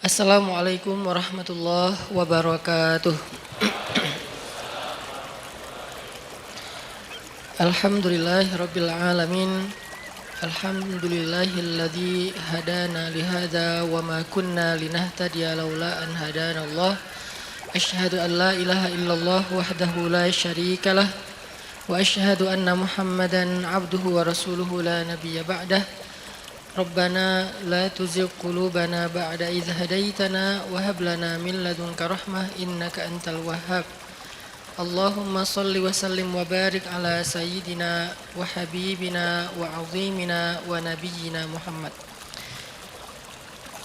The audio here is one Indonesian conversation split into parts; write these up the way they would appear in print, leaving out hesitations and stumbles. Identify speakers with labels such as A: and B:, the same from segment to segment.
A: Assalamualaikum warahmatullahi wabarakatuh. Alhamdulillahirabbil alamin. Alhamdulillahilladzi hadana lihada wa ma kunna linahtadiya laula an hadanallah. Asyhadu an la ilaha illallah wahdahu la syarikalah wa asyhadu anna Muhammadan abduhu wa rasuluhu la nabiyya ba'dah. Rabbana la tuzigh qulubana ba'da idh hadaitana wa hab lana min ladunka rahmah innaka antal wahhab. Allahumma salli wa sallim wa barik ala sayyidina wa habibina wa azimina wa nabiyyina Muhammad.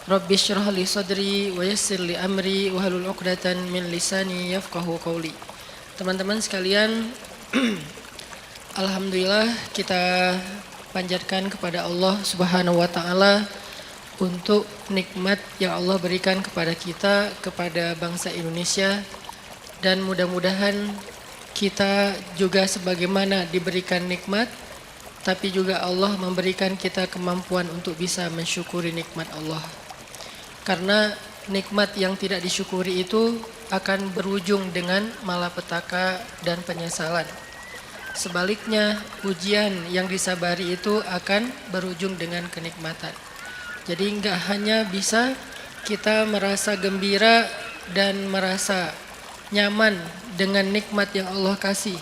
A: Rabbi shrah li sadri wa yassir li amri wa halul 'uqdatan min lisani yafqahu qawli. Teman-teman sekalian, alhamdulillah kita panjatkan kepada Allah Subhanahu wa taala untuk nikmat yang Allah berikan kepada kita, kepada bangsa Indonesia, dan mudah-mudahan kita juga sebagaimana diberikan nikmat, tapi juga Allah memberikan kita kemampuan untuk bisa mensyukuri nikmat Allah. Karena nikmat yang tidak disyukuri itu akan berujung dengan malapetaka dan penyesalan. Sebaliknya, ujian yang disabari itu akan berujung dengan kenikmatan. Jadi enggak hanya bisa kita merasa gembira dan merasa nyaman dengan nikmat yang Allah kasih.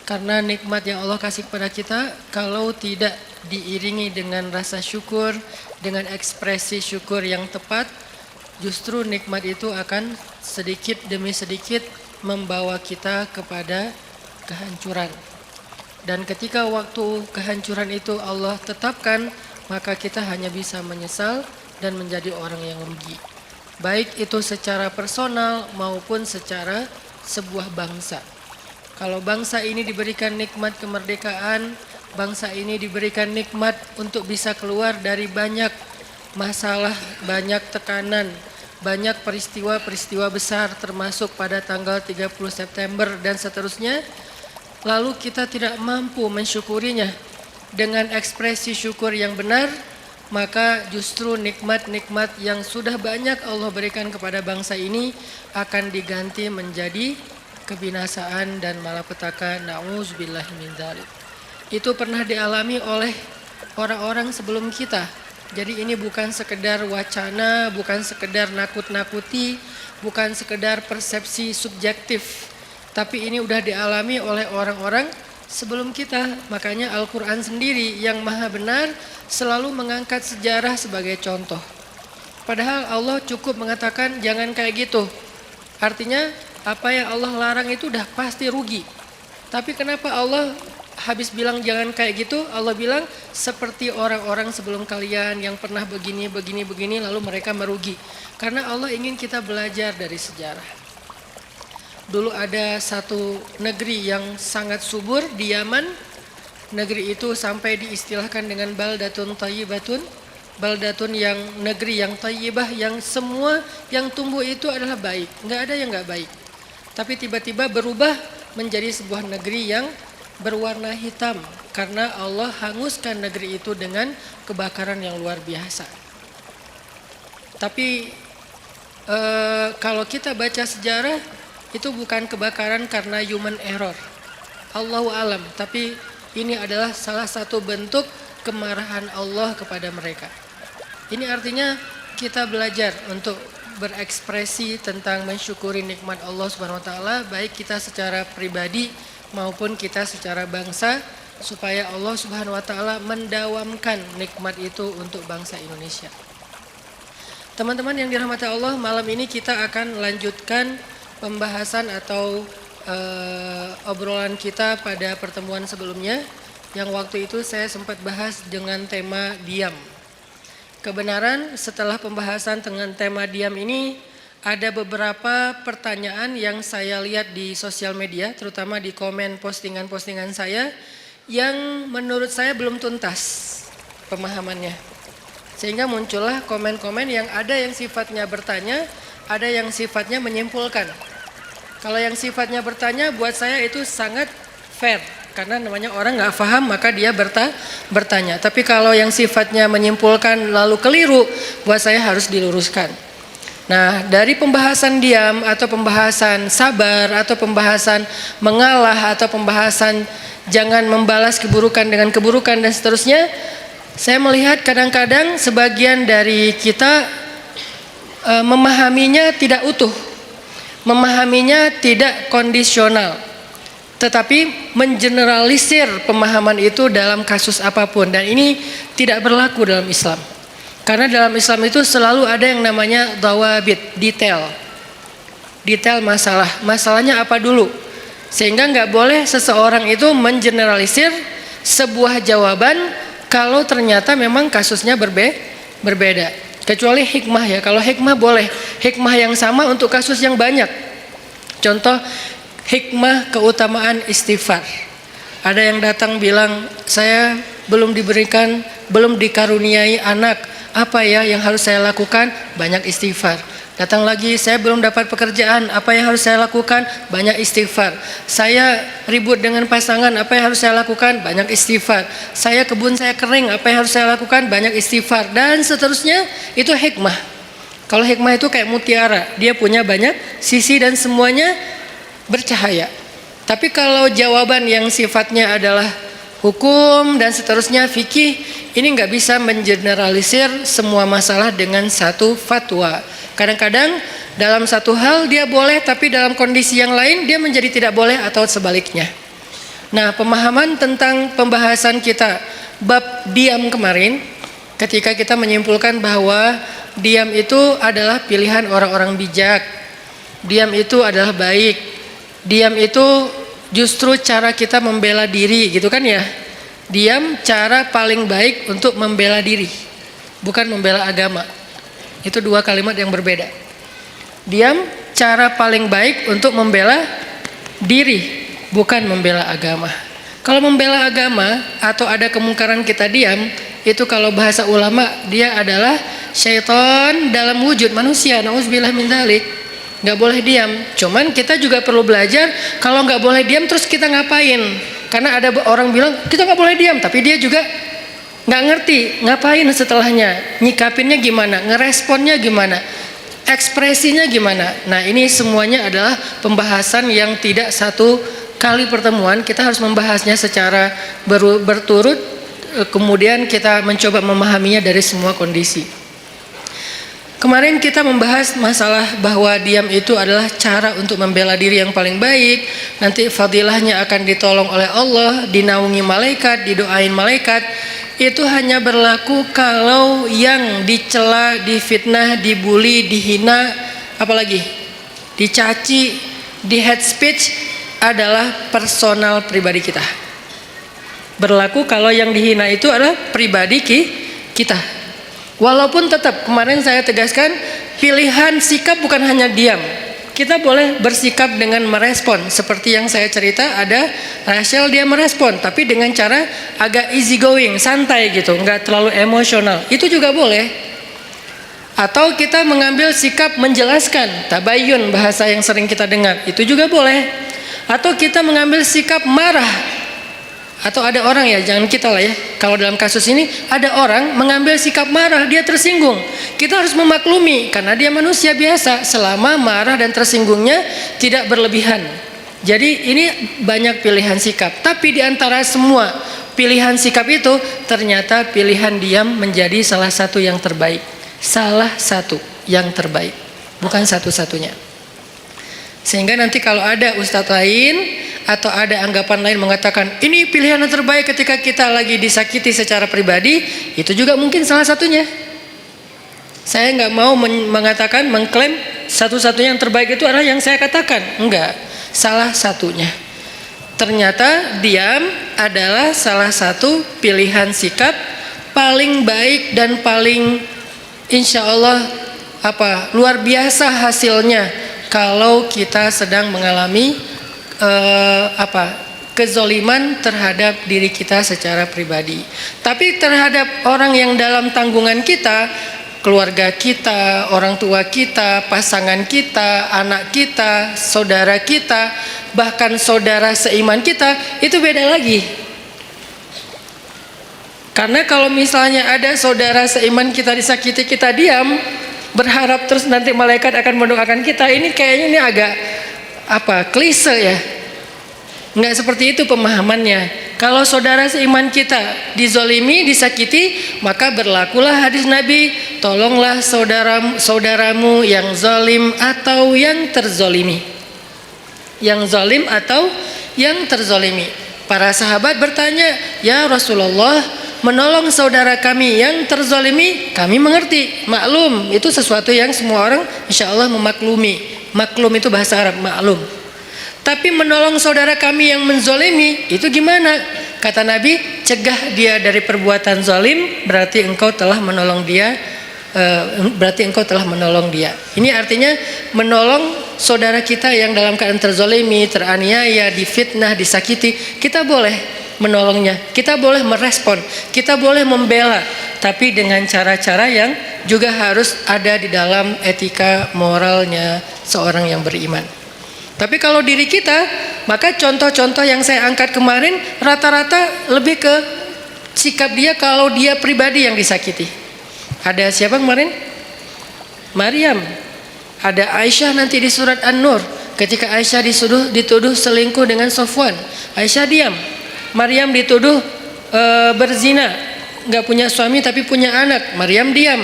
A: Karena nikmat yang Allah kasih kepada kita, kalau tidak diiringi dengan rasa syukur, dengan ekspresi syukur yang tepat, justru nikmat itu akan sedikit demi sedikit membawa kita kepada kehancuran. Dan ketika waktu kehancuran itu Allah tetapkan, maka kita hanya bisa menyesal dan menjadi orang yang rugi. Baik itu secara personal maupun secara sebuah bangsa. Kalau bangsa ini diberikan nikmat kemerdekaan, bangsa ini diberikan nikmat untuk bisa keluar dari banyak masalah, banyak tekanan, banyak peristiwa-peristiwa besar termasuk pada tanggal 30 September dan seterusnya. Lalu kita tidak mampu mensyukurinya dengan ekspresi syukur yang benar, maka justru nikmat-nikmat yang sudah banyak Allah berikan kepada bangsa ini akan diganti menjadi kebinasaan dan malapetaka. Na'udzubillahi min dzalik. Itu pernah dialami oleh orang-orang sebelum kita. Jadi ini bukan sekedar wacana, bukan sekedar nakut-nakuti, bukan sekedar persepsi subjektif. Tapi ini udah dialami oleh orang-orang sebelum kita. Makanya Al-Quran sendiri yang maha benar selalu mengangkat sejarah sebagai contoh. Padahal Allah cukup mengatakan jangan kayak gitu. Artinya apa yang Allah larang itu udah pasti rugi. Tapi kenapa Allah habis bilang jangan kayak gitu, Allah bilang seperti orang-orang sebelum kalian yang pernah begini lalu mereka merugi. Karena Allah ingin kita belajar dari sejarah. Dulu ada satu negeri yang sangat subur di Yaman. Negeri itu sampai diistilahkan dengan baldatun thayyibatun. Baldatun yang negeri yang thayyibah, yang semua yang tumbuh itu adalah baik. Enggak ada yang enggak baik. Tapi tiba-tiba berubah menjadi sebuah negeri yang berwarna hitam. Karena Allah hanguskan negeri itu dengan kebakaran yang luar biasa. Tapi kalau kita baca sejarah, itu bukan kebakaran karena human error. Allahu alam, tapi ini adalah salah satu bentuk kemarahan Allah kepada mereka. Ini artinya kita belajar untuk berekspresi tentang mensyukuri nikmat Allah Subhanahu wa taala, baik kita secara pribadi maupun kita secara bangsa, supaya Allah Subhanahu wa taala mendawamkan nikmat itu untuk bangsa Indonesia. Teman-teman yang dirahmati Allah, malam ini kita akan lanjutkan pembahasan atau obrolan kita pada pertemuan sebelumnya, yang waktu itu saya sempat bahas dengan tema diam. Kebenaran setelah pembahasan dengan tema diam ini, ada beberapa pertanyaan yang saya lihat di sosial media, terutama di komen postingan-postingan saya, yang menurut saya belum tuntas pemahamannya. Sehingga muncullah komen-komen yang ada yang sifatnya bertanya, ada yang sifatnya menyimpulkan. Kalau yang sifatnya bertanya buat saya itu sangat fair. Karena namanya orang nggak paham maka dia bertanya. Tapi kalau yang sifatnya menyimpulkan lalu keliru, buat saya harus diluruskan. Nah, dari pembahasan diam atau pembahasan sabar atau pembahasan mengalah atau pembahasan jangan membalas keburukan dengan keburukan dan seterusnya, saya melihat kadang-kadang sebagian dari kita memahaminya tidak utuh, memahaminya tidak kondisional, tetapi mengeneralisir pemahaman itu dalam kasus apapun, dan ini tidak berlaku dalam Islam. Karena dalam Islam itu selalu ada yang namanya dhawabit, detail masalahnya apa dulu, sehingga nggak boleh seseorang itu mengeneralisir sebuah jawaban kalau ternyata memang kasusnya berbeda. Kecuali hikmah ya, kalau hikmah boleh, hikmah yang sama untuk kasus yang banyak. Contoh hikmah keutamaan istighfar. Ada yang datang bilang, saya belum dikaruniai anak, apa ya yang harus saya lakukan? Banyak istighfar. Datang lagi, saya belum dapat pekerjaan, apa yang harus saya lakukan? Banyak istighfar. Saya ribut dengan pasangan, apa yang harus saya lakukan? Banyak istighfar. Kebun saya kering, apa yang harus saya lakukan? Banyak istighfar. Dan seterusnya, itu hikmah. Kalau hikmah itu kayak mutiara, dia punya banyak sisi dan semuanya bercahaya. Tapi kalau jawaban yang sifatnya adalah hukum dan seterusnya, fikih, ini nggak bisa mengeneralisir semua masalah dengan satu fatwa. Kadang-kadang dalam satu hal dia boleh, tapi dalam kondisi yang lain dia menjadi tidak boleh atau sebaliknya. Nah, pemahaman tentang pembahasan kita bab diam kemarin, ketika kita menyimpulkan bahwa diam itu adalah pilihan orang-orang bijak, diam itu adalah baik, diam itu justru cara kita membela diri, gitu kan ya. Diam cara paling baik untuk membela diri, bukan membela agama. Itu dua kalimat yang berbeda. Diam cara paling baik untuk membela diri, bukan membela agama. Kalau membela agama atau ada kemungkaran kita diam, itu kalau bahasa ulama dia adalah syaitan dalam wujud manusia. Nauzubillah min dzalik. Nggak boleh diam. Cuman kita juga perlu belajar, kalau nggak boleh diam terus kita ngapain? Karena ada orang bilang kita nggak boleh diam, tapi dia juga nggak ngerti ngapain setelahnya, nyikapinnya gimana, ngeresponnya gimana, ekspresinya gimana. Nah, ini semuanya adalah pembahasan yang tidak satu kali pertemuan. Kita harus membahasnya secara berturut, kemudian kita mencoba memahaminya dari semua kondisi. Kemarin kita membahas masalah bahwa diam itu adalah cara untuk membela diri yang paling baik. Nanti fadilahnya akan ditolong oleh Allah, dinaungi malaikat, didoain malaikat. Itu hanya berlaku kalau yang dicela, difitnah, dibully, dihina, apalagi dicaci, di hate speech adalah personal pribadi kita. Berlaku kalau yang dihina itu adalah pribadi kita. Walaupun tetap kemarin saya tegaskan, pilihan sikap bukan hanya diam. Kita boleh bersikap dengan merespon. Seperti yang saya cerita, ada Rachel dia merespon, tapi dengan cara agak easy going, santai gitu, nggak terlalu emosional. Itu juga boleh. Atau kita mengambil sikap menjelaskan, tabayun, bahasa yang sering kita dengar, itu juga boleh. Atau kita mengambil sikap marah. Atau ada orang ya, jangan kita lah ya, kalau dalam kasus ini ada orang mengambil sikap marah, dia tersinggung. Kita harus memaklumi karena dia manusia biasa, selama marah dan tersinggungnya tidak berlebihan. Jadi ini banyak pilihan sikap, tapi di antara semua pilihan sikap itu ternyata pilihan diam menjadi salah satu yang terbaik. Salah satu yang terbaik, bukan satu-satunya. Sehingga nanti kalau ada ustadz lain atau ada anggapan lain mengatakan ini pilihan yang terbaik ketika kita lagi disakiti secara pribadi, itu juga mungkin salah satunya. Saya nggak mau mengatakan, mengklaim satu-satunya yang terbaik itu adalah yang saya katakan. Enggak, salah satunya. Ternyata diam adalah salah satu pilihan sikap paling baik dan paling insya Allah luar biasa hasilnya kalau kita sedang mengalami kezoliman terhadap diri kita secara pribadi. Tapi terhadap orang yang dalam tanggungan kita, keluarga kita, orang tua kita, pasangan kita, anak kita, saudara kita, bahkan saudara seiman kita, itu beda lagi. Karena kalau misalnya ada saudara seiman kita disakiti, kita diam, berharap terus nanti malaikat akan mendoakan kita, ini kayaknya ini agak klise ya. Nggak seperti itu pemahamannya. Kalau saudara seiman kita dizolimi, disakiti, maka berlakulah hadis Nabi, tolonglah saudaramu yang zalim atau yang terzolimi. Yang zalim atau yang terzolimi. Para sahabat bertanya, ya Rasulullah, menolong saudara kami yang terzolimi, kami mengerti, maklum, itu sesuatu yang semua orang insya Allah memaklumi. Maklum itu bahasa Arab, maklum. Tapi menolong saudara kami yang menzolimi, itu gimana? Kata Nabi, cegah dia dari perbuatan zalim, berarti engkau telah menolong dia. Ini artinya menolong saudara kita yang dalam keadaan terzolimi, teraniaya, difitnah, disakiti, kita boleh menolongnya, kita boleh merespon, kita boleh membela, tapi dengan cara-cara yang juga harus ada di dalam etika moralnya seorang yang beriman. Tapi kalau diri kita, maka contoh-contoh yang saya angkat kemarin rata-rata lebih ke sikap dia kalau dia pribadi yang disakiti. Ada siapa kemarin? Maryam. Ada Aisyah nanti di surat An-Nur. Ketika Aisyah dituduh selingkuh dengan Sofwan, Aisyah diam. Maryam dituduh berzina, nggak punya suami tapi punya anak, Maryam diam.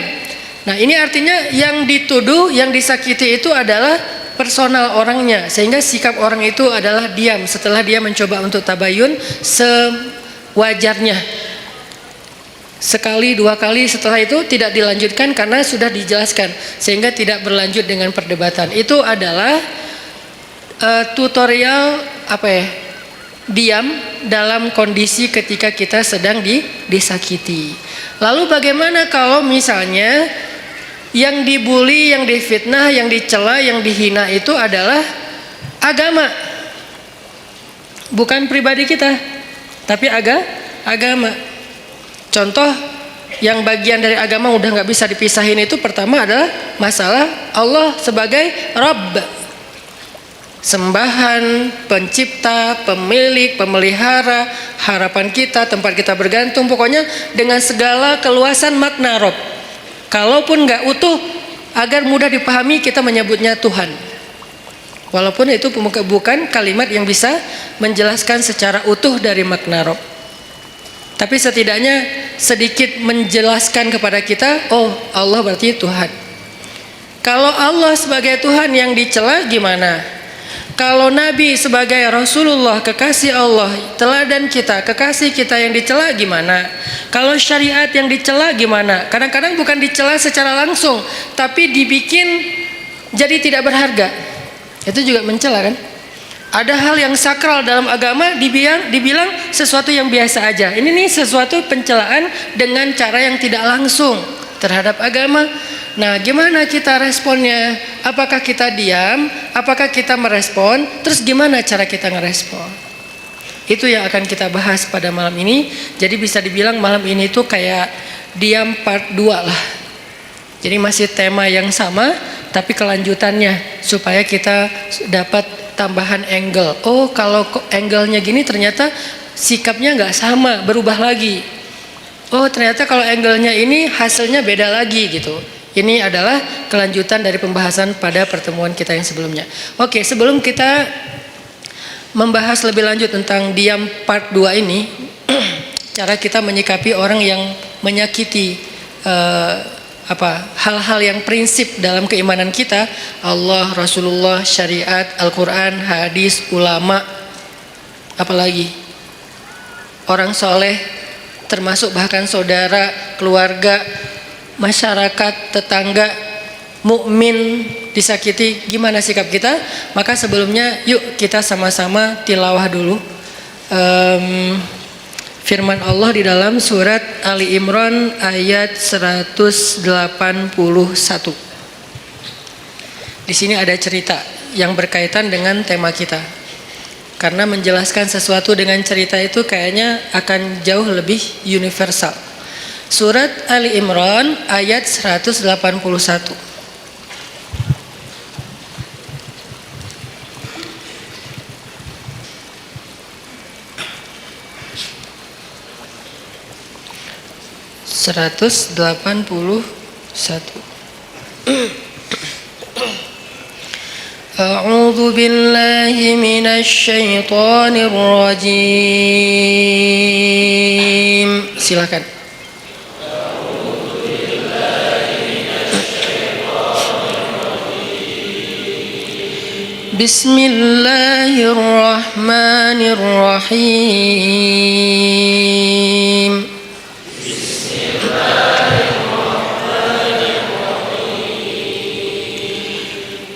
A: Nah ini artinya yang dituduh, yang disakiti itu adalah personal orangnya, sehingga sikap orang itu adalah diam setelah dia mencoba untuk tabayun sewajarnya. Sekali dua kali setelah itu tidak dilanjutkan karena sudah dijelaskan, sehingga tidak berlanjut dengan perdebatan. Itu adalah tutorial diam dalam kondisi ketika kita sedang disakiti. Lalu bagaimana kalau misalnya yang dibully, yang difitnah, yang dicela, yang dihina itu adalah agama, bukan pribadi kita, tapi agama. Contoh yang bagian dari agama udah nggak bisa dipisahin itu pertama adalah masalah Allah sebagai Rabb, sembahan, pencipta, pemilik, pemelihara, harapan kita, tempat kita bergantung, pokoknya dengan segala keluasan makna Rabb. Kalaupun nggak utuh, agar mudah dipahami kita menyebutnya Tuhan. Walaupun itu bukan kalimat yang bisa menjelaskan secara utuh dari makna Rabb. Tapi setidaknya sedikit menjelaskan kepada kita, oh Allah berarti Tuhan. Kalau Allah sebagai Tuhan yang dicela gimana? Kalau Nabi sebagai Rasulullah, kekasih Allah, teladan kita, kekasih kita yang dicela gimana? Kalau syariat yang dicela gimana? Kadang-kadang bukan dicela secara langsung, tapi dibikin jadi tidak berharga. Itu juga mencela kan? Ada hal yang sakral dalam agama dibilang sesuatu yang biasa aja. Ini nih sesuatu pencelaan dengan cara yang tidak langsung terhadap agama. Nah, gimana kita responnya? Apakah kita diam? Apakah kita merespon? Terus gimana cara kita ngerespon? Itu yang akan kita bahas pada malam ini. Jadi bisa dibilang malam ini tuh kayak diam part 2 lah. Jadi masih tema yang sama, tapi kelanjutannya supaya kita dapat tambahan angle. Oh, kalau angle-nya gini ternyata sikapnya nggak sama, berubah lagi. Oh, ternyata kalau angle-nya ini hasilnya beda lagi gitu. Ini adalah kelanjutan dari pembahasan pada pertemuan kita yang sebelumnya. Oke, sebelum kita membahas lebih lanjut tentang diam part 2 ini, cara kita menyikapi orang yang menyakiti hal-hal yang prinsip dalam keimanan kita, Allah, Rasulullah, syariat, Al-Quran, hadis, ulama, apalagi orang soleh, termasuk bahkan saudara, keluarga, masyarakat, tetangga, mukmin disakiti, gimana sikap kita? Maka sebelumnya yuk kita sama-sama tilawah dulu firman Allah di dalam surat Ali Imran ayat 181. Di sini ada cerita yang berkaitan dengan tema kita. Karena menjelaskan sesuatu dengan cerita itu kayaknya akan jauh lebih universal. Surat Ali Imran ayat 181. أعوذ بالله من الشيطان الرجيم. Silakan. بسم الله الرحمن الرحيم.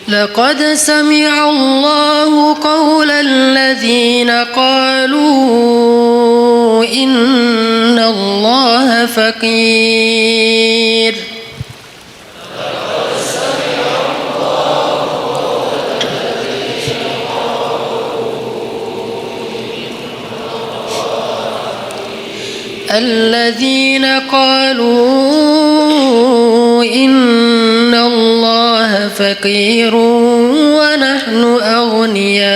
A: لقد سمع الله قول الذين قالوا إن الله فقير الذين قالوا إن الله فقير ونحن أغنياء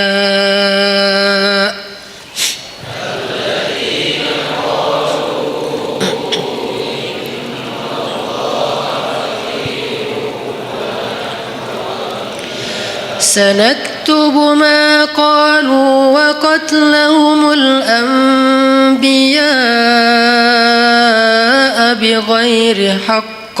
A: سنكتب ما قالوا وقتلهم الأنبياء بغير حق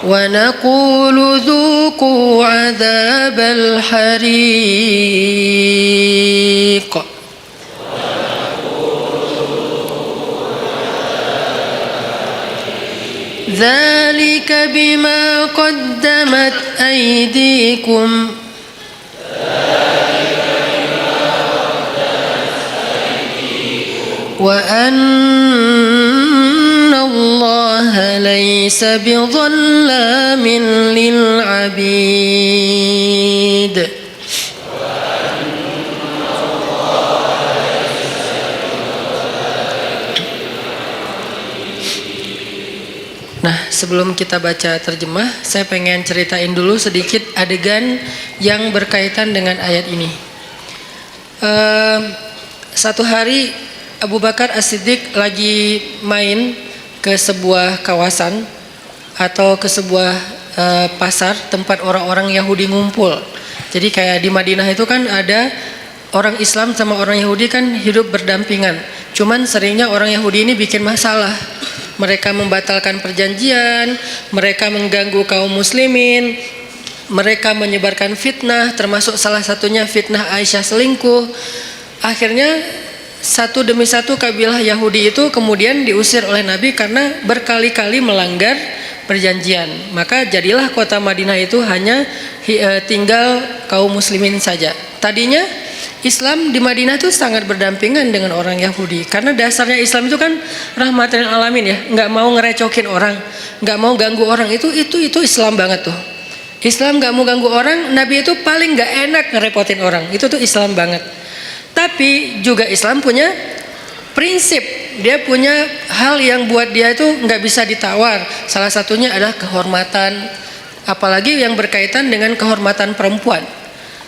A: ونقول ذوقوا عذاب الحريق ذلك بما قدمت أيديكم وأن الله ليس بظلام للعبيد. Nah, sebelum kita baca terjemah, saya pengen ceritain dulu sedikit adegan yang berkaitan dengan ayat ini. Satu hari Abu Bakar As-Siddiq lagi main ke sebuah kawasan atau ke sebuah pasar tempat orang-orang Yahudi ngumpul. Jadi kayak di Madinah itu kan ada orang Islam sama orang Yahudi kan hidup berdampingan. Cuman seringnya orang Yahudi ini bikin masalah. Mereka membatalkan perjanjian, mereka mengganggu kaum muslimin, mereka menyebarkan fitnah, termasuk salah satunya fitnah Aisyah selingkuh. Akhirnya satu demi satu kabilah Yahudi itu kemudian diusir oleh Nabi karena berkali-kali melanggar perjanjian. Maka jadilah kota Madinah itu hanya tinggal kaum muslimin saja. Tadinya Islam di Madinah itu sangat berdampingan dengan orang Yahudi karena dasarnya Islam itu kan rahmatan lil alamin ya, nggak mau ngerecokin orang, nggak mau ganggu orang, itu Islam banget tuh. Islam nggak mau ganggu orang, Nabi itu paling nggak enak ngerepotin orang, itu tuh Islam banget. Tapi juga Islam punya prinsip, dia punya hal yang buat dia itu nggak bisa ditawar. Salah satunya adalah kehormatan, apalagi yang berkaitan dengan kehormatan perempuan.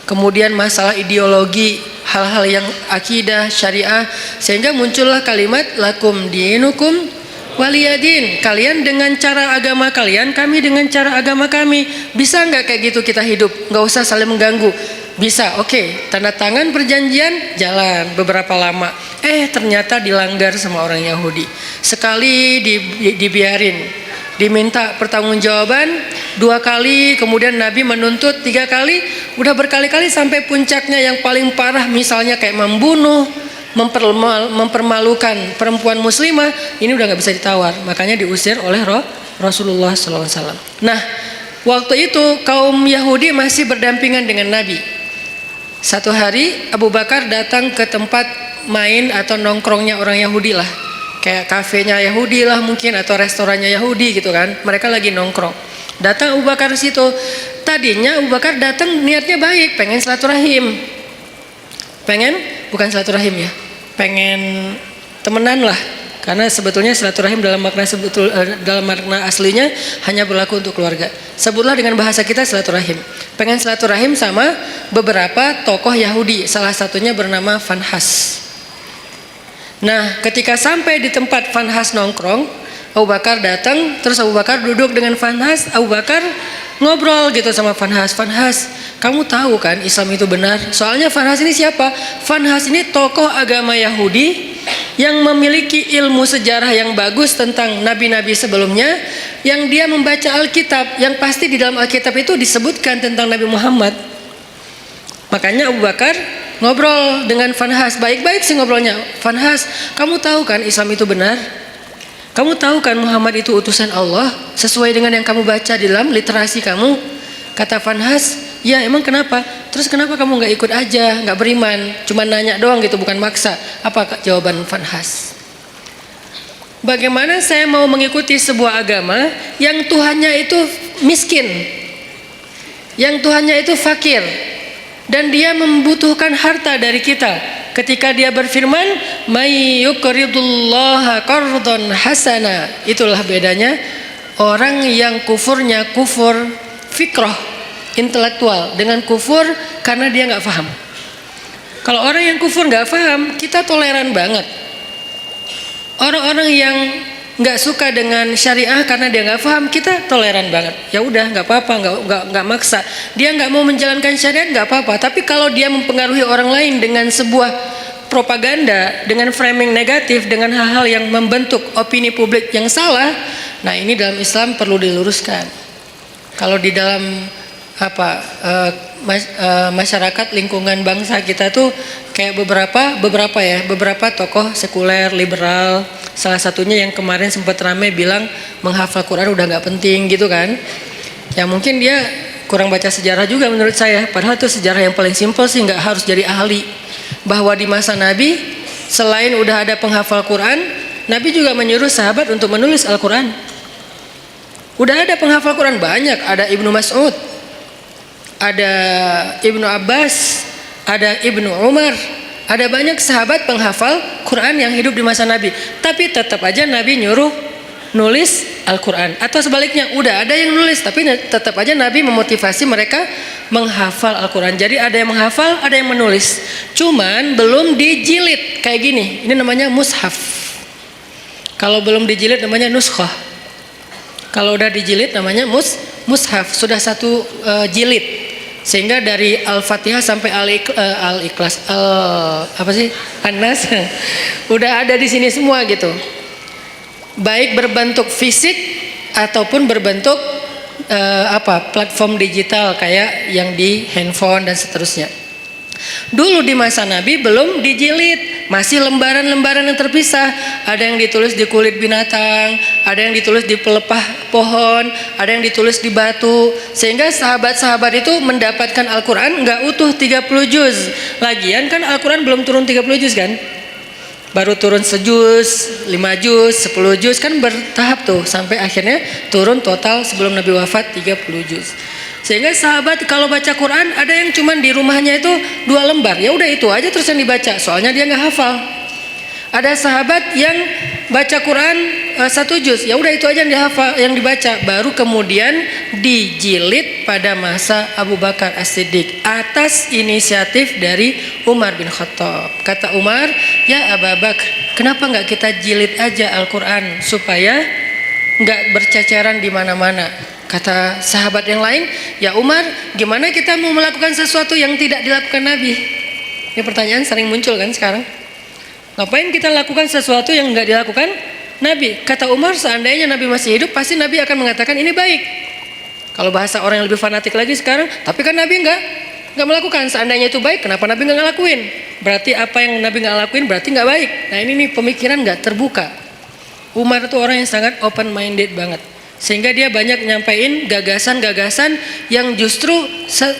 A: Kemudian masalah ideologi, hal-hal yang akidah, syariah, sehingga muncullah kalimat lakum dinukum waliyadin. Kalian dengan cara agama kalian, kami dengan cara agama kami. Bisa nggak kayak gitu kita hidup? Nggak usah saling mengganggu. Bisa, oke. Tanda tangan perjanjian, jalan beberapa lama. Ternyata dilanggar sama orang Yahudi. Sekali dibiarin. Diminta pertanggungjawaban 2 kali, kemudian Nabi menuntut 3 kali, udah berkali-kali sampai puncaknya yang paling parah misalnya kayak membunuh, mempermalukan perempuan muslimah, ini udah nggak bisa ditawar, makanya diusir oleh Rasulullah SAW. Nah, waktu itu kaum Yahudi masih berdampingan dengan Nabi. Satu hari Abu Bakar datang ke tempat main atau nongkrongnya orang Yahudi lah, kayak kafenya Yahudi lah mungkin atau restorannya Yahudi gitu kan. Mereka lagi nongkrong. Datang Abu Bakar situ. Tadinya Abu Bakar datang niatnya baik, pengen silaturahim. Bukan silaturahim ya. Pengen temenan lah. Karena sebetulnya silaturahim dalam makna aslinya hanya berlaku untuk keluarga. Sebutlah dengan bahasa kita silaturahim. Pengen silaturahim sama beberapa tokoh Yahudi, salah satunya bernama Fanhas. Nah, ketika sampai di tempat Fanhas nongkrong, Abu Bakar datang, terus Abu Bakar duduk dengan Fanhas. Abu Bakar ngobrol gitu sama Fanhas. Fanhas, kamu tahu kan Islam itu benar? Soalnya Fanhas ini siapa? Fanhas ini tokoh agama Yahudi yang memiliki ilmu sejarah yang bagus tentang nabi-nabi sebelumnya, yang dia membaca Alkitab, yang pasti di dalam Alkitab itu disebutkan tentang Nabi Muhammad. Makanya Abu Bakar ngobrol dengan Fanhas, baik-baik sih ngobrolnya. Fanhas, kamu tahu kan Islam itu benar? Kamu tahu kan Muhammad itu utusan Allah sesuai dengan yang kamu baca di dalam literasi kamu? Kata Fanhas, ya emang kenapa? Terus kenapa kamu nggak ikut aja, nggak beriman, cuma nanya doang gitu, bukan maksa? Apa jawaban Fanhas? Bagaimana saya mau mengikuti sebuah agama yang Tuhannya itu miskin, yang Tuhannya itu fakir, dan dia membutuhkan harta dari kita? Ketika dia berfirman, "May yuqridullaha qardan hasana." Itulah bedanya orang yang kufurnya kufur fikrah, intelektual, dengan kufur karena dia nggak paham. Kalau orang yang kufur nggak paham, kita toleran banget. Orang-orang yang nggak suka dengan syariah karena dia nggak paham, kita toleran banget. Ya udah, nggak apa-apa, nggak maksa. Dia nggak mau menjalankan syariat, nggak apa-apa. Tapi kalau dia mempengaruhi orang lain dengan sebuah propaganda, dengan framing negatif, dengan hal-hal yang membentuk opini publik yang salah, nah ini dalam Islam perlu diluruskan. Kalau di dalam masyarakat lingkungan bangsa kita tuh kayak beberapa tokoh sekuler liberal, salah satunya yang kemarin sempat ramai bilang menghafal Quran udah nggak penting gitu kan. Ya mungkin dia kurang baca sejarah juga menurut saya, padahal itu sejarah yang paling simpel sih, nggak harus jadi ahli. Bahwa di masa Nabi selain udah ada penghafal Quran, Nabi juga menyuruh sahabat untuk menulis Al-Quran. Udah ada penghafal Quran banyak, ada Ibnu Mas'ud, ada Ibnu Abbas, ada Ibnu Umar, ada banyak sahabat penghafal Quran yang hidup di masa Nabi. Tapi tetap aja Nabi nyuruh nulis Al-Quran. Atau sebaliknya, udah ada yang nulis tapi tetap aja Nabi memotivasi mereka menghafal Al-Quran. Jadi ada yang menghafal, ada yang menulis, cuman belum dijilid kayak gini. Ini namanya mushaf. Kalau belum dijilid namanya nuskhah. Kalau udah dijilid namanya mushaf. Sudah satu jilid, sehingga dari Al-Fatihah sampai Al-Ikhlas, An-Nas udah ada di sini semua gitu. Baik berbentuk fisik ataupun berbentuk platform digital kayak yang di handphone dan seterusnya. Dulu di masa Nabi belum dijilid, masih lembaran-lembaran yang terpisah. Ada yang ditulis di kulit binatang, ada yang ditulis di pelepah pohon, ada yang ditulis di batu. Sehingga sahabat-sahabat itu mendapatkan Al-Quran nggak utuh 30 juz. Lagian kan Al-Quran belum turun 30 juz kan? Baru turun sejuz, 5 juz, 10 juz, kan bertahap tuh. Sampai akhirnya turun total sebelum Nabi wafat 30 juz. Sehingga sahabat kalau baca Quran ada yang cuman di rumahnya itu 2 lembar, ya udah itu aja terus yang dibaca, soalnya dia nggak hafal. Ada sahabat yang baca Quran 1 juz, ya udah itu aja yang dihafal, yang dibaca. Baru kemudian dijilid pada masa Abu Bakar As-Siddiq atas inisiatif dari Umar bin Khattab. Kata Umar, ya Abu Bakar, kenapa nggak kita jilid aja Al-Quran supaya nggak berceceran di mana-mana? Kata sahabat yang lain, ya Umar, gimana kita mau melakukan sesuatu yang tidak dilakukan Nabi? Ini pertanyaan sering muncul kan sekarang. Ngapain kita lakukan sesuatu yang nggak dilakukan Nabi? Kata Umar, seandainya Nabi masih hidup, pasti Nabi akan mengatakan ini baik. Kalau bahasa orang yang lebih fanatik lagi sekarang, tapi kan Nabi nggak melakukan. Seandainya itu baik, kenapa Nabi nggak ngelakuin? Berarti apa yang Nabi nggak lakuin berarti nggak baik. Nah ini nih pemikiran nggak terbuka. Umar itu orang yang sangat open minded banget, sehingga dia banyak nyampain gagasan-gagasan yang justru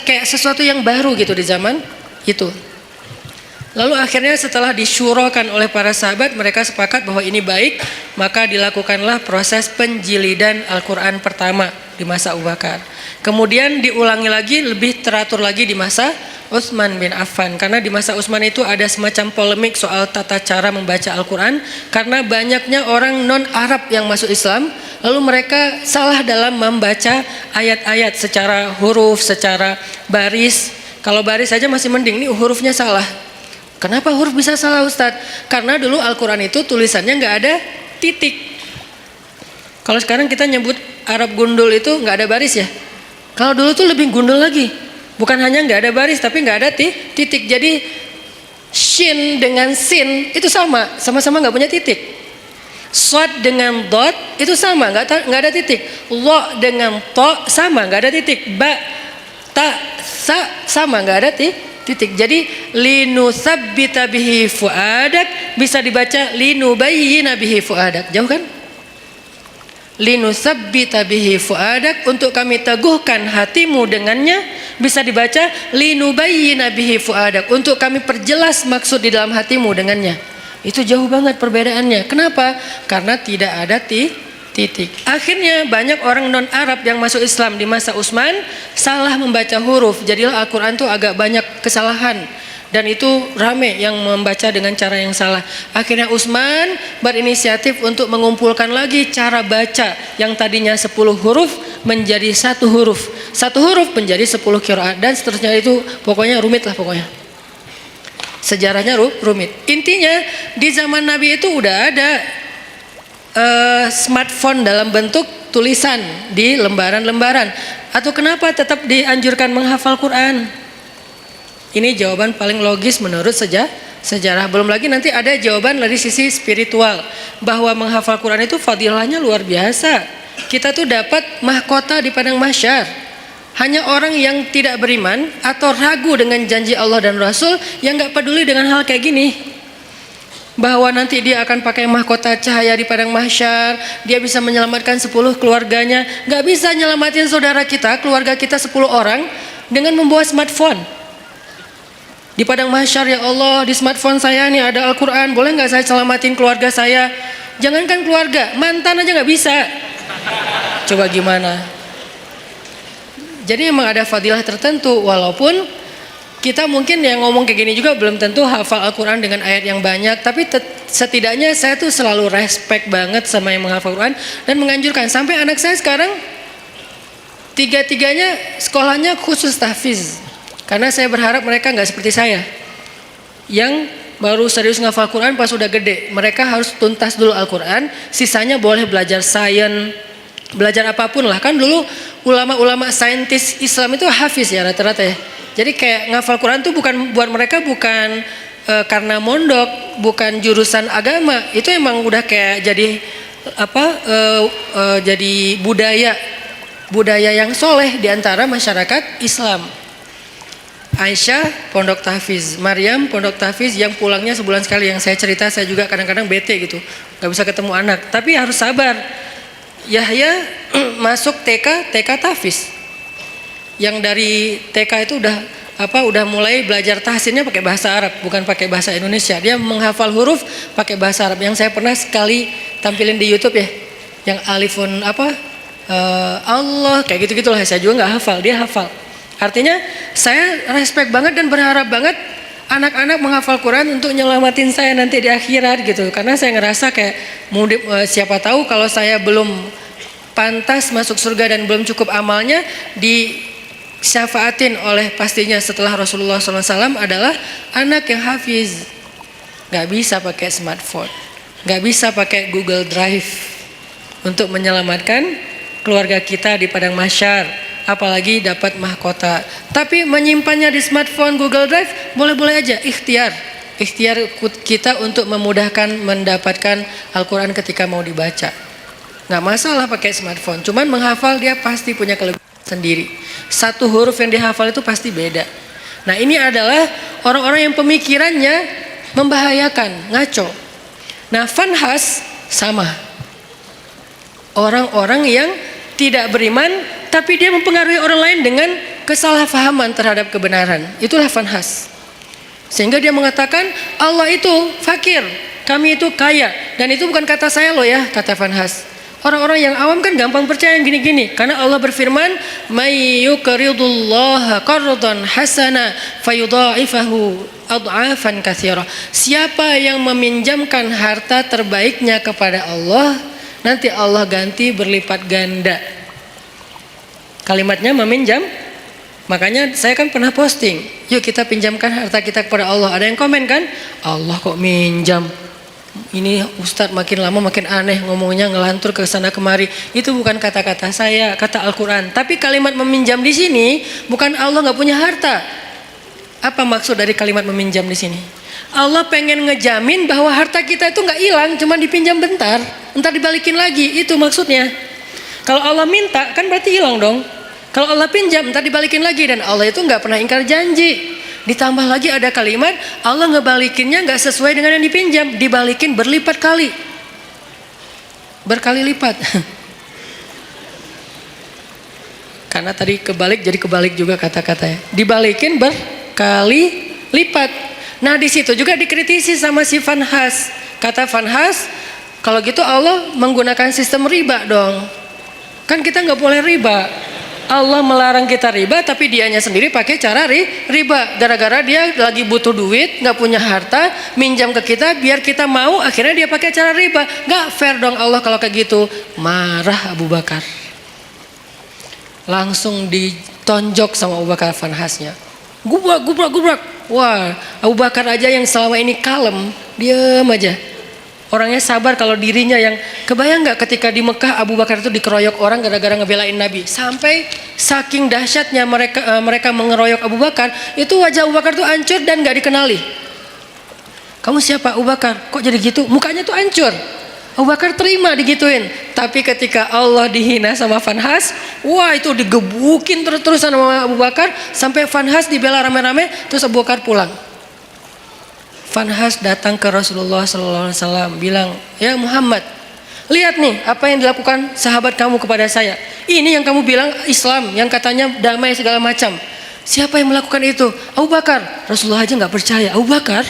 A: kayak sesuatu yang baru gitu di zaman itu. Lalu akhirnya setelah disyurakan oleh para sahabat, mereka sepakat bahwa ini baik, maka dilakukanlah proses penjilidan Al-Quran pertama di masa Abu Bakar. Kemudian diulangi lagi, lebih teratur lagi di masa Utsman bin Affan. Karena di masa Utsman itu ada semacam polemik soal tata cara membaca Al-Quran, karena banyaknya orang non-Arab yang masuk Islam, lalu mereka salah dalam membaca ayat-ayat secara huruf, secara baris. Kalau baris saja masih mending, ini hurufnya salah. Kenapa huruf bisa salah Ustadz? Karena dulu Al-Quran itu tulisannya nggak ada titik. Kalau sekarang kita nyebut Arab gundul itu nggak ada baris ya. Kalau dulu tuh lebih gundul lagi. Bukan hanya nggak ada baris tapi nggak ada titik. Jadi shin dengan sin itu sama-sama nggak punya titik. Shad dengan dot itu sama, nggak ada titik. Lo dengan to sama, nggak ada titik. Ba, ta, sa sama, nggak ada titik. Jadi linusabbita bihi fuadak bisa dibaca linubayyina bihi fuadak. Jauh kan? Linusabbita bihi fuadak, untuk kami teguhkan hatimu dengannya, bisa dibaca linubayyina bihi fuadak, untuk kami perjelas maksud di dalam hatimu dengannya. Itu jauh banget perbedaannya. Kenapa? Karena tidak ada titik. Akhirnya banyak orang non Arab yang masuk Islam di masa Utsman salah membaca huruf. Jadilah Al-Quran itu agak banyak kesalahan. Dan itu rame yang membaca dengan cara yang salah. Akhirnya Utsman berinisiatif untuk mengumpulkan lagi cara baca yang tadinya 10 huruf menjadi 1 huruf. 1 huruf menjadi 10 qiraat dan seterusnya. Itu pokoknya rumit lah pokoknya. Sejarahnya rumit. Intinya di zaman Nabi itu udah ada smartphone dalam bentuk tulisan di lembaran-lembaran. Atau kenapa tetap dianjurkan menghafal Quran? Ini jawaban paling logis menurut sejarah. Belum lagi nanti ada jawaban dari sisi spiritual, bahwa menghafal Quran itu fadilahnya luar biasa. Kita tuh dapat mahkota di padang mahsyar. Hanya orang yang tidak beriman atau ragu dengan janji Allah dan Rasul yang gak peduli dengan hal kayak gini, bahwa nanti dia akan pakai mahkota cahaya di padang mahsyar, dia bisa menyelamatkan 10 keluarganya. Gak bisa nyelamatin saudara kita, keluarga kita 10 orang dengan membawa smartphone. Di padang mahsyar, ya Allah, di smartphone saya nih ada Al-Quran, boleh gak saya selamatin keluarga saya? Jangankan keluarga, mantan aja gak bisa. Coba gimana? Jadi memang ada fadilah tertentu, walaupun kita mungkin yang ngomong kayak gini juga belum tentu hafal Al-Quran dengan ayat yang banyak, tapi setidaknya saya tuh selalu respect banget sama yang menghafal Quran dan menganjurkan. Sampai anak saya sekarang 3-tiganya sekolahnya khusus tahfiz, karena saya berharap mereka nggak seperti saya yang baru serius ngafal Quran pas udah gede. Mereka harus tuntas dulu Al-Quran, sisanya boleh belajar sains, belajar apapun lah. Kan dulu ulama-ulama saintis Islam itu hafiz ya rata-rata ya. Jadi kayak ngafal Quran tuh bukan buat mereka, bukan karena mondok, bukan jurusan agama. Itu emang udah kayak jadi jadi budaya yang soleh di antara masyarakat Islam. Aisyah pondok tahfiz, Maryam pondok tahfiz yang pulangnya sebulan sekali. Yang saya cerita, saya juga kadang-kadang bete gitu, nggak bisa ketemu anak, tapi harus sabar. Yahya masuk TK tahfiz, yang dari TK itu udah mulai belajar tahsinnya pakai bahasa Arab, bukan pakai bahasa Indonesia. Dia menghafal huruf pakai bahasa Arab. Yang saya pernah sekali tampilin di YouTube ya, yang alifun Allah kayak gitu-gitulah. Saya juga nggak hafal, dia hafal. Artinya saya respect banget dan berharap banget anak-anak menghafal Quran untuk nyelamatin saya nanti di akhirat gitu. Karena saya ngerasa kayak siapa tahu kalau saya belum pantas masuk surga dan belum cukup amalnya, disyafaatin oleh pastinya setelah Rasulullah SAW adalah anak yang hafiz. Gak bisa pakai smartphone, gak bisa pakai Google Drive untuk menyelamatkan keluarga kita di padang mahsyar, apalagi dapat mahkota. Tapi menyimpannya di smartphone, Google Drive, boleh-boleh aja, ikhtiar kita untuk memudahkan mendapatkan Al-Quran ketika mau dibaca. Nggak masalah pakai smartphone, cuman menghafal dia pasti punya kelebihan sendiri. 1 huruf yang dihafal itu pasti beda. Nah, ini adalah orang-orang yang pemikirannya membahayakan, ngaco. Nah, fanhas sama, orang-orang yang tidak beriman tapi dia mempengaruhi orang lain dengan kesalahpahaman terhadap kebenaran. Itulah fanhas. Sehingga dia mengatakan Allah itu fakir, kami itu kaya. Dan itu bukan kata saya loh ya, kata fanhas. Orang-orang yang awam kan gampang percaya yang gini-gini, karena Allah berfirman, "May yuqridullaha qardan hasana fayudha'ifahu ad'afan katsira." Siapa yang meminjamkan harta terbaiknya kepada Allah, nanti Allah ganti berlipat ganda. Kalimatnya Makanya saya kan pernah posting, yuk kita pinjamkan harta kita kepada Allah. Ada yang komen kan, Allah kok minjam? Ini Ustadz makin lama makin aneh ngomongnya, ngelantur ke sana kemari. Itu bukan kata-kata saya, kata Al-Quran. Tapi kalimat meminjam di sini bukan Allah nggak punya harta. Apa maksud dari kalimat meminjam di sini? Allah pengen ngejamin bahwa harta kita itu nggak hilang, cuma dipinjam bentar, entar dibalikin lagi. Itu maksudnya. Kalau Allah minta kan berarti hilang dong. Kalau Allah pinjam, entar dibalikin lagi. Dan Allah itu nggak pernah ingkar janji. Ditambah lagi ada kalimat, Allah ngebalikinnya nggak sesuai dengan yang dipinjam. Dibalikin berlipat kali. Berkali lipat. Karena tadi kebalik jadi kebalik juga kata-katanya. Dibalikin berkali lipat. Nah di situ juga dikritisi sama si Vanhas. Kata Vanhas, kalau gitu Allah menggunakan sistem riba dong. Kan kita nggak boleh riba. Allah melarang kita riba, tapi dianya sendiri pakai cara riba. Gara-gara dia lagi butuh duit, nggak punya harta, minjam ke kita, biar kita mau, akhirnya dia pakai cara riba. Nggak fair dong Allah kalau kayak gitu. Marah Abu Bakar. Langsung ditonjok sama Abu Bakar Vanhasnya. Gubrak. Wah, Abu Bakar aja yang selama ini kalem, diam aja. Orangnya sabar kalau dirinya yang kebayang nggak ketika di Mekah Abu Bakar itu dikeroyok orang gara-gara ngebelain Nabi. Sampai saking dahsyatnya mereka mengeroyok Abu Bakar, itu wajah Abu Bakar tuh hancur dan nggak dikenali. Kamu siapa Abu Bakar? Kok jadi gitu? Mukanya tuh hancur. Abu Bakar terima digituin. Tapi ketika Allah dihina sama Vanhas, wah itu digebukin terus-terusan sama Abu Bakar sampai Vanhas dibela rame-rame, terus Abu Bakar pulang. Vanhas datang ke Rasulullah SAW bilang, ya Muhammad, lihat nih apa yang dilakukan sahabat kamu kepada saya. Ini yang kamu bilang Islam, yang katanya damai segala macam. Siapa yang melakukan itu? Abu Bakar. Rasulullah aja nggak percaya. Abu Bakar.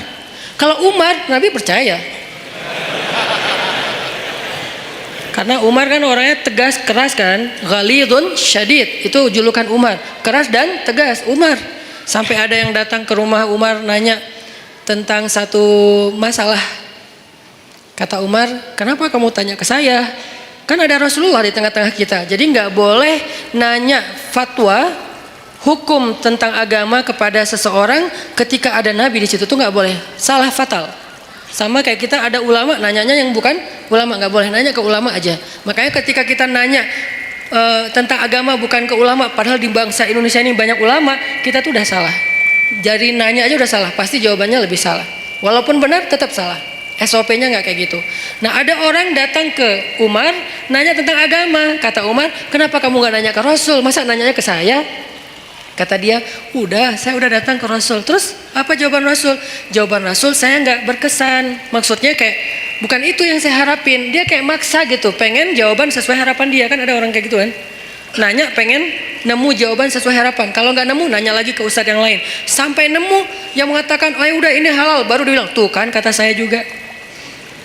A: Kalau Umar, Nabi percaya. Karena Umar kan orangnya tegas, keras kan, ghalidun syadid. Itu julukan Umar, keras dan tegas. Umar. Sampai ada yang datang ke rumah Umar nanya tentang satu masalah. Kata Umar, kenapa kamu tanya ke saya? Kan ada Rasulullah di tengah-tengah kita. Jadi nggak boleh nanya fatwa hukum tentang agama kepada seseorang ketika ada Nabi di situ, tuh nggak boleh. Salah fatal. Sama kayak kita ada ulama, nanyanya yang bukan ulama, nggak boleh nanya ke ulama aja. Makanya ketika kita nanya tentang agama bukan ke ulama, padahal di bangsa Indonesia ini banyak ulama, kita tuh udah salah. Jadi nanya aja udah salah, pasti jawabannya lebih salah. Walaupun benar tetap salah. SOP-nya nggak kayak gitu. Nah ada orang datang ke Umar nanya tentang agama. Kata Umar, kenapa kamu nggak nanya ke Rasul? Masa nanyanya ke saya? Kata dia, saya udah datang ke Rasul. Terus apa jawaban Rasul? Jawaban Rasul saya nggak berkesan. Maksudnya kayak bukan itu yang saya harapin. Dia kayak maksa gitu, pengen jawaban sesuai harapan dia. Kan ada orang kayak gitu kan. Nanya pengen nemu jawaban sesuai harapan. Kalau nggak nemu nanya lagi ke ustadz yang lain. Sampai nemu yang mengatakan, oh ya udah ini halal. Baru dibilang, tuh kan kata saya juga.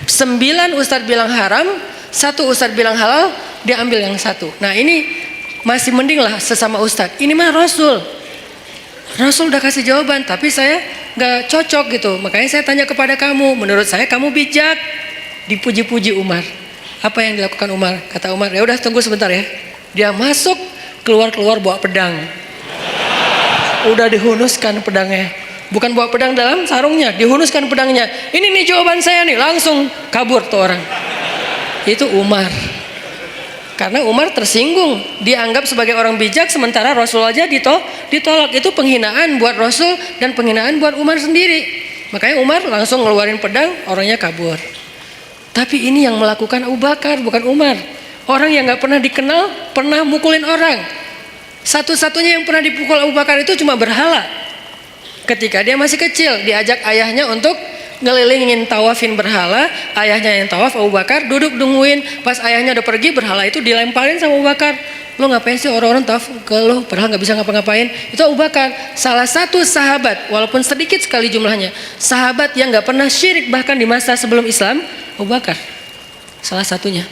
A: 9 ustadz bilang haram, 1 ustadz bilang halal, dia ambil yang 1. Nah ini masih mending lah sesama ustadz. Ini mah Rasul. Rasul udah kasih jawaban, tapi saya nggak cocok gitu. Makanya saya tanya kepada kamu. Menurut saya kamu bijak. Dipuji-puji Umar. Apa yang dilakukan Umar? Kata Umar, ya udah tunggu sebentar ya. Dia masuk, keluar bawa pedang. Udah dihunuskan pedangnya. Bukan bawa pedang dalam sarungnya, dihunuskan pedangnya. Ini nih jawaban saya nih, langsung kabur tuh orang. Itu Umar. Karena Umar tersinggung, dianggap sebagai orang bijak, sementara Rasul aja ditolak. Itu penghinaan buat Rasul dan penghinaan buat Umar sendiri. Makanya Umar langsung ngeluarin pedang, orangnya kabur. Tapi ini yang melakukan Abu Bakar, bukan Umar. Orang yang nggak pernah dikenal, pernah mukulin orang. Satu-satunya yang pernah dipukul Abu Bakar itu cuma berhala. Ketika dia masih kecil, diajak ayahnya untuk ngelilingin tawafin berhala. Ayahnya yang tawaf, Abu Bakar duduk nungguin. Pas ayahnya udah pergi, berhala itu dilemparin sama Abu Bakar. Lo ngapain sih orang-orang tawaf ke lo, padahal nggak bisa ngapa-ngapain. Itu Abu Bakar, salah satu sahabat, walaupun sedikit sekali jumlahnya, sahabat yang nggak pernah syirik bahkan di masa sebelum Islam. Abu Bakar, salah satunya.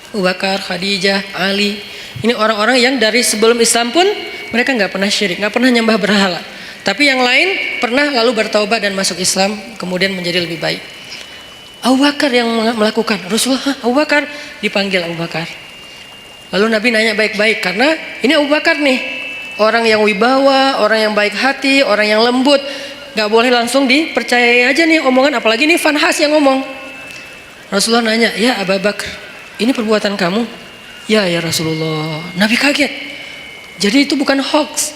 A: Abu Bakar, Khadijah, Ali. Ini orang-orang yang dari sebelum Islam pun mereka nggak pernah syirik, nggak pernah nyembah berhala. Tapi yang lain pernah lalu bertaubat dan masuk Islam, kemudian menjadi lebih baik. Abu Bakar yang melakukan. Rasulullah, Abu Bakar, dipanggil Abu Bakar. Lalu Nabi nanya baik-baik karena ini Abu Bakar nih. orang yang wibawa, orang yang baik hati, orang yang lembut. Gak boleh langsung dipercayai aja nih omongan, apalagi nih Fanhas yang ngomong. Rasulullah nanya, ya Abu Bakar, ini perbuatan kamu? Ya Rasulullah. Nabi kaget. Jadi itu bukan hoax.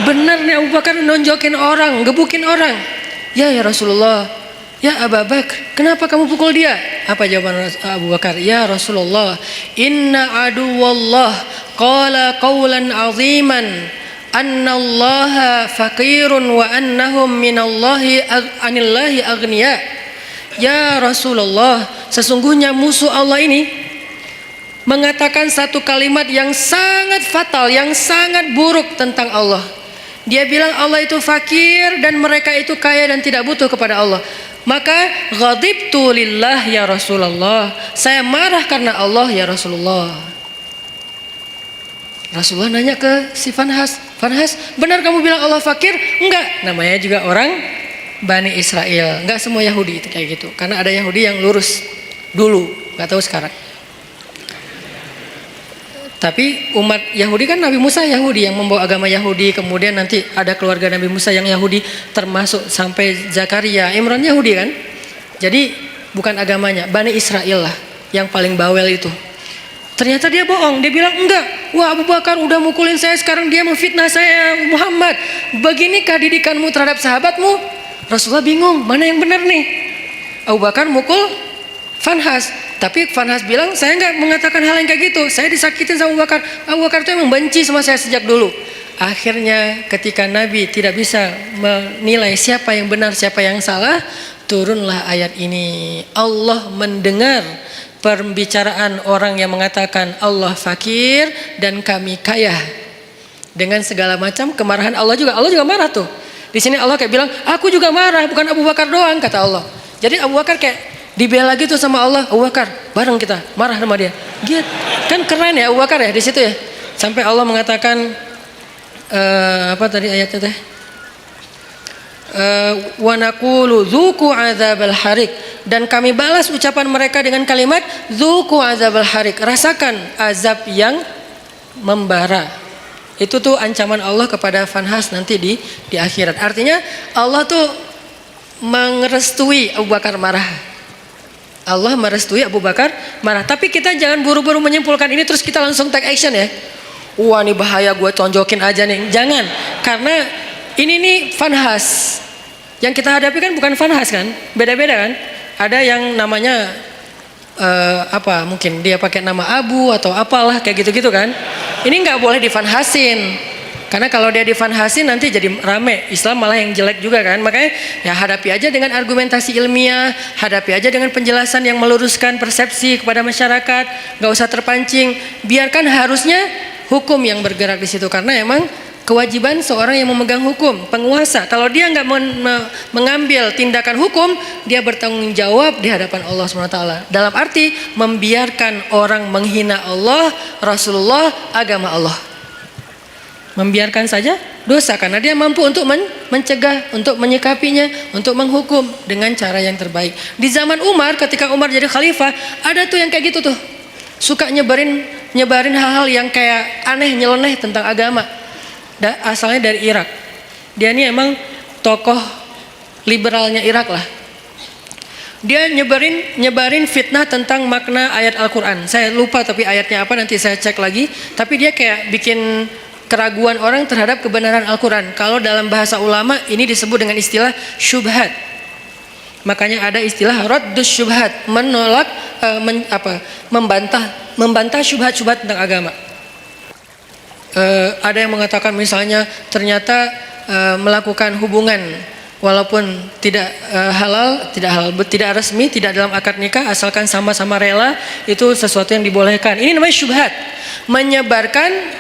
A: Benar nih Abu Bakar nonjokin orang, gebukin orang. Ya Rasulullah. Ya Abu Bakar, kenapa kamu pukul dia? Apa jawaban Abu Bakar? Ya Rasulullah, inna aduwallah qala qawlan aziman annallaha faqirun wa annahum minallahi anillahi aghniya. Ya Rasulullah, sesungguhnya musuh Allah ini mengatakan satu kalimat yang sangat fatal, yang sangat buruk tentang Allah. Dia bilang Allah itu fakir dan mereka itu kaya dan tidak butuh kepada Allah. Maka ghadibtu lillah ya Rasulullah, saya marah karena Allah ya Rasulullah. Rasulullah nanya ke si Fanhas, Fanhas, benar kamu bilang Allah fakir? Enggak, namanya juga orang Bani Israel. Enggak semua Yahudi itu kayak gitu, karena ada Yahudi yang lurus dulu, enggak tahu sekarang. Tapi umat Yahudi kan Nabi Musa Yahudi yang membawa agama Yahudi, kemudian nanti ada keluarga Nabi Musa yang Yahudi, termasuk sampai Zakaria, Imran Yahudi kan. Jadi bukan agamanya, Bani Israel lah yang paling bawel itu. Ternyata dia bohong, dia bilang enggak. Wah Abu Bakar udah mukulin saya, sekarang dia memfitnah saya. Muhammad, beginikah didikanmu terhadap sahabatmu? Rasulullah bingung, mana yang benar nih? Abu Bakar mukul Fanhas, tapi Fanhas bilang saya nggak mengatakan hal yang kayak gitu, saya disakitin sama Abu Bakar. Abu Bakar itu emang benci sama saya sejak dulu. Akhirnya ketika Nabi tidak bisa menilai siapa yang benar siapa yang salah, turunlah ayat ini. Allah mendengar pembicaraan orang yang mengatakan Allah fakir dan kami kaya, dengan segala macam kemarahan Allah juga marah tuh. Di sini Allah kayak bilang, aku juga marah, bukan Abu Bakar doang, kata Allah. Jadi Abu Bakar kayak dibela gitu sama Allah. Abu Bakar, bareng kita marah sama dia. Gitu. Kan keren ya Abu Bakar ya di situ ya. Sampai Allah mengatakan apa tadi ayatnya teh? Wa naqulu dzuqu adzabal harik, dan kami balas ucapan mereka dengan kalimat dzuqu adzabal harik, rasakan azab yang membara. Itu tuh ancaman Allah kepada Fanhas nanti di akhirat. Artinya Allah tuh merestui Abu Bakar marah. Allah merestui Abu Bakar marah. Tapi kita jangan buru-buru menyimpulkan ini terus kita langsung take action ya. Wah ini bahaya, gue tonjokin aja nih. Jangan, karena ini nih Fanhas. Yang kita hadapi kan bukan Fanhas kan, beda-beda kan. Ada yang namanya apa, mungkin dia pakai nama Abu atau apalah kayak gitu-gitu kan. Ini nggak boleh difanhasin, karena kalau dia difanhasin nanti jadi rame, Islam malah yang jelek juga kan. Makanya ya hadapi aja dengan argumentasi ilmiah, hadapi aja dengan penjelasan yang meluruskan persepsi kepada masyarakat, nggak usah terpancing. Biarkan harusnya hukum yang bergerak di situ, karena emang kewajiban seorang yang memegang hukum, penguasa. Kalau dia nggak mengambil tindakan hukum, dia bertanggung jawab di hadapan Allah SWT. Dalam arti membiarkan orang menghina Allah, Rasulullah, agama Allah. Membiarkan saja dosa, karena dia mampu untuk mencegah, untuk menyikapinya, untuk menghukum dengan cara yang terbaik. Di zaman Umar, ketika Umar jadi khalifah, ada tuh yang kayak gitu tuh, suka nyebarin hal-hal yang kayak aneh, nyeleneh tentang agama. Asalnya dari Irak. Dia ini emang tokoh liberalnya Irak lah. Dia nyebarin fitnah tentang makna ayat Al-Quran. Saya lupa tapi ayatnya apa, nanti saya cek lagi. Tapi dia kayak bikin keraguan orang terhadap kebenaran Al-Quran. Kalau dalam bahasa ulama ini disebut dengan istilah syubhat. Makanya ada istilah raddus syubhat, menolak membantah syubhat-syubhat tentang agama. Ada yang mengatakan misalnya ternyata melakukan hubungan walaupun tidak halal, tidak resmi, tidak dalam akad nikah, asalkan sama-sama rela, itu sesuatu yang dibolehkan. Ini namanya syubhat, menyebarkan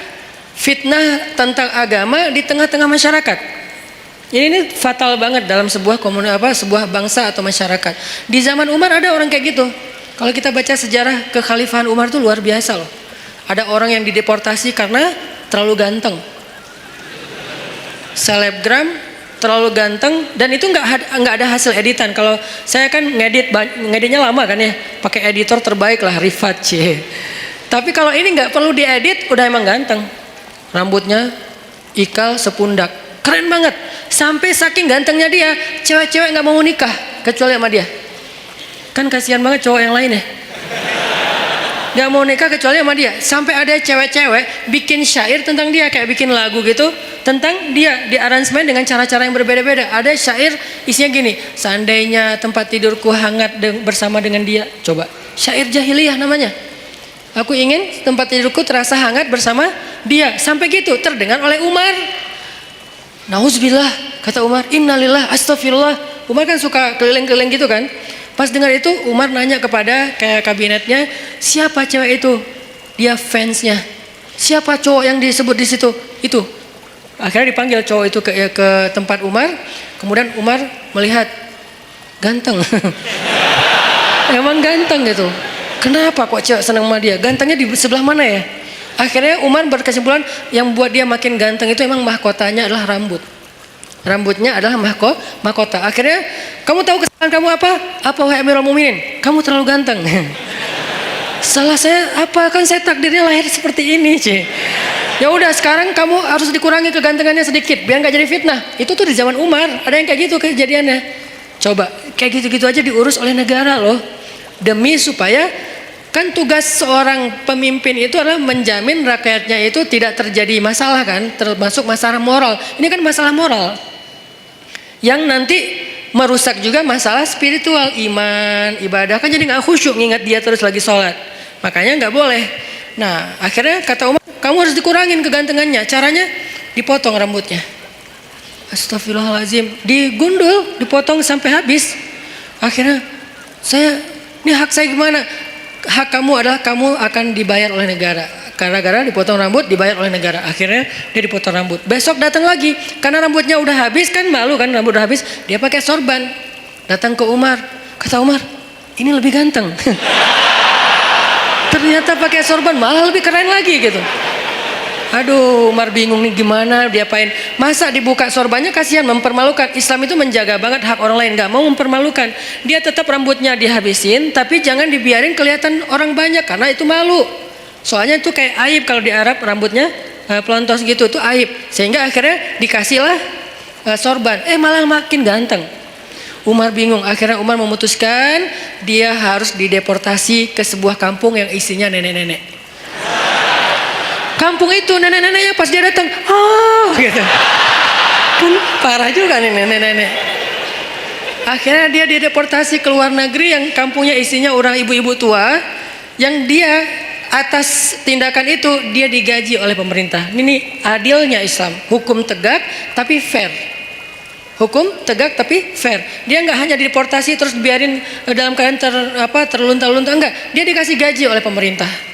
A: fitnah tentang agama di tengah-tengah masyarakat. Ini fatal banget dalam sebuah sebuah bangsa atau masyarakat. Di zaman Umar ada orang kayak gitu. Kalau kita baca sejarah kekhalifahan Umar itu luar biasa loh. Ada orang yang dideportasi karena terlalu ganteng, selebgram, terlalu ganteng, dan itu nggak ada hasil editan. Kalau saya kan ngeditnya lama kan ya, pakai editor terbaik lah, Rifat C. Tapi kalau ini nggak perlu diedit, udah emang ganteng. Rambutnya ikal sepundak, keren banget. Sampai saking gantengnya dia, cewek-cewek nggak mau nikah kecuali sama dia. Kan kasihan banget cowok yang lain ya, nggak mau nikah kecuali sama dia. Sampai ada cewek-cewek bikin syair tentang dia, kayak bikin lagu gitu tentang dia, di aransemen dengan cara-cara yang berbeda-beda. Ada syair isinya gini, seandainya tempat tidurku hangat bersama dengan dia. Coba, syair jahiliyah namanya. Aku ingin tempat tidurku terasa hangat bersama dia. Sampai gitu terdengar oleh Umar. Nauzubillah, kata Umar, innalillah, astagfirullah. Umar kan suka keliling-keliling gitu kan. Pas dengar itu Umar nanya kepada kayak kabinetnya, siapa cewek itu? Dia fansnya. Siapa cowok yang disebut di situ? Itu. Akhirnya dipanggil cowok itu ke tempat Umar. Kemudian Umar melihat, ganteng. Emang ganteng gitu. Kenapa kok cewek senang sama dia? Gantengnya di sebelah mana ya? Akhirnya Umar berkesimpulan yang buat dia makin ganteng itu emang mahkotanya adalah rambut. Rambutnya adalah mahkota. Akhirnya, kamu tahu kesalahan kamu apa? Apa wahai Amirul Mukminin? Kamu terlalu ganteng. Salah saya apa? Kan saya takdirnya lahir seperti ini, Ci. Ya udah, sekarang kamu harus dikurangi kegantengannya sedikit biar nggak jadi fitnah. Itu tuh di zaman Umar, ada yang kayak gitu kejadiannya. Coba, kayak gitu-gitu aja diurus oleh negara loh. Demi supaya, kan tugas seorang pemimpin itu adalah menjamin rakyatnya itu tidak terjadi masalah kan, termasuk masalah moral. Ini kan masalah moral yang nanti merusak juga masalah spiritual, iman, ibadah, kan jadi nggak khusyuk ngingat dia terus lagi sholat. Makanya nggak boleh. Nah akhirnya kata Umar, kamu harus dikurangin kegantengannya. Caranya dipotong rambutnya. Astagfirullahaladzim, digundul, dipotong sampai habis. Akhirnya ini hak saya gimana? Hak kamu adalah kamu akan dibayar oleh negara. Gara-gara dipotong rambut dibayar oleh negara. Akhirnya dia dipotong rambut. Besok datang lagi karena rambutnya udah habis, kan malu kan, rambut udah habis. Dia pakai sorban. Datang ke Umar. Kata Umar, ini lebih ganteng. Ternyata pakai sorban malah lebih keren lagi gitu. Aduh, Umar bingung nih gimana diapain. Masa dibuka sorbannya, kasihan, mempermalukan. Islam itu menjaga banget hak orang lain, gak mau mempermalukan. Dia tetap rambutnya dihabisin, tapi jangan dibiarin kelihatan orang banyak karena itu malu. Soalnya itu kayak aib kalau di Arab rambutnya pelontos gitu, itu aib. Sehingga akhirnya dikasihlah sorban. Malah makin ganteng. Umar bingung. Akhirnya Umar memutuskan dia harus dideportasi ke sebuah kampung yang isinya nenek-nenek. Kampung itu nenek-neneknya pas dia datang, gitu. Kan parah juga nih nenek-nenek. Akhirnya dia dideportasi ke luar negeri yang kampungnya isinya orang ibu-ibu tua, yang dia atas tindakan itu dia digaji oleh pemerintah. Ini adilnya Islam, hukum tegak tapi fair. Hukum tegak tapi fair. Dia nggak hanya dideportasi terus biarin dalam keadaan terlunta-lunta, enggak. Dia dikasih gaji oleh pemerintah.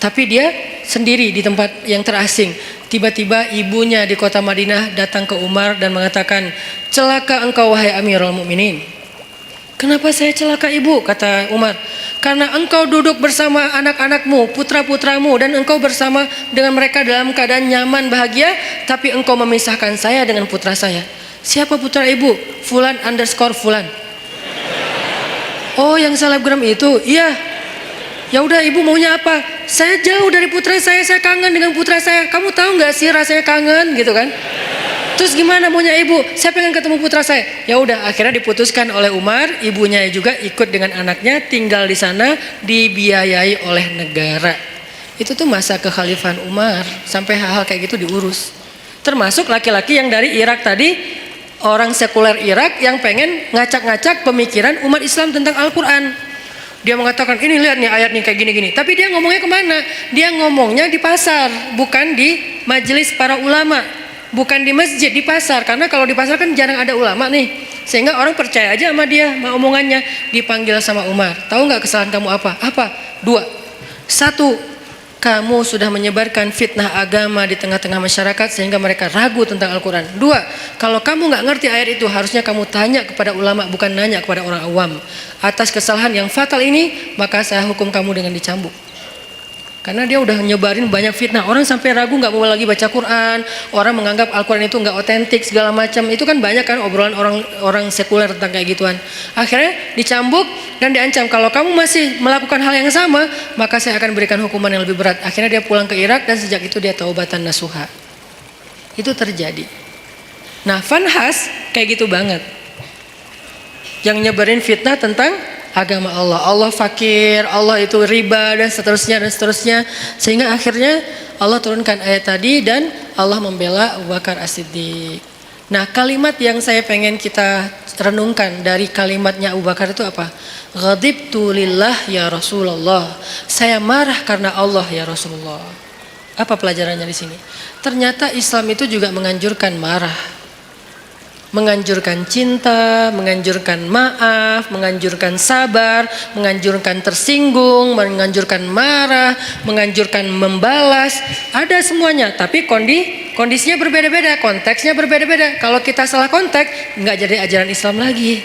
A: Tapi dia sendiri di tempat yang terasing. Tiba-tiba ibunya di kota Madinah datang ke Umar dan mengatakan, celaka engkau wahai Amirul Mukminin. Kenapa saya celaka ibu? Kata Umar. Karena engkau duduk bersama anak-anakmu, putra-putramu, dan engkau bersama dengan mereka dalam keadaan nyaman, bahagia, tapi engkau memisahkan saya dengan putra saya. Siapa putra ibu? Fulan underscore Fulan. Oh, yang selebgram itu? Iya. Ya udah, ibu maunya apa? Saya jauh dari putra saya kangen dengan putra saya. Kamu tahu nggak sih rasanya kangen gitu kan? Terus gimana maunya ibu? Saya pengen ketemu putra saya. Ya udah, akhirnya diputuskan oleh Umar, ibunya juga ikut dengan anaknya tinggal di sana, dibiayai oleh negara. Itu tuh masa kekhalifahan Umar, sampai hal-hal kayak gitu diurus. Termasuk laki-laki yang dari Irak tadi, orang sekuler Irak yang pengen ngacak-ngacak pemikiran umat Islam tentang Al-Quran. Dia mengatakan, ini lihat nih ayat nih kayak gini-gini. Tapi dia ngomongnya kemana? Dia ngomongnya di pasar, bukan di majelis para ulama, bukan di masjid, di pasar. Karena kalau di pasar kan jarang ada ulama nih, sehingga orang percaya aja sama dia, sama omongannya. Dipanggil sama Umar, tahu nggak kesalahan kamu apa? Apa? 2. 1, kamu sudah menyebarkan fitnah agama di tengah-tengah masyarakat sehingga mereka ragu tentang Al-Quran. 2, kalau kamu nggak ngerti ayat itu harusnya kamu tanya kepada ulama, bukan nanya kepada orang awam. Atas kesalahan yang fatal ini, maka saya hukum kamu dengan dicambuk. Karena dia udah nyebarin banyak fitnah. Orang sampai ragu nggak mau lagi baca Quran. Orang menganggap Al-Quran itu nggak otentik segala macam. Itu kan banyak kan obrolan orang sekuler tentang kayak gituan. Akhirnya dicambuk dan diancam, kalau kamu masih melakukan hal yang sama, maka saya akan berikan hukuman yang lebih berat. Akhirnya dia pulang ke Irak dan sejak itu dia taubatan nasuha. Itu terjadi. Nah, Fanhas kayak gitu banget. Yang nyebarin fitnah tentang agama Allah. Allah fakir, Allah itu riba dan seterusnya. Sehingga akhirnya Allah turunkan ayat tadi dan Allah membela Abu Bakar As-Siddiq. Nah, kalimat yang saya pengen kita renungkan dari kalimatnya Abu Bakar itu apa? Ghadibtu lillah ya Rasulullah. Saya marah karena Allah ya Rasulullah. Apa pelajarannya di sini? Ternyata Islam itu juga menganjurkan marah. Menganjurkan cinta, menganjurkan maaf, menganjurkan sabar, menganjurkan tersinggung, menganjurkan marah, menganjurkan membalas. Ada semuanya, tapi kondisinya berbeda-beda, konteksnya berbeda-beda. Kalau kita salah konteks, nggak jadi ajaran Islam lagi.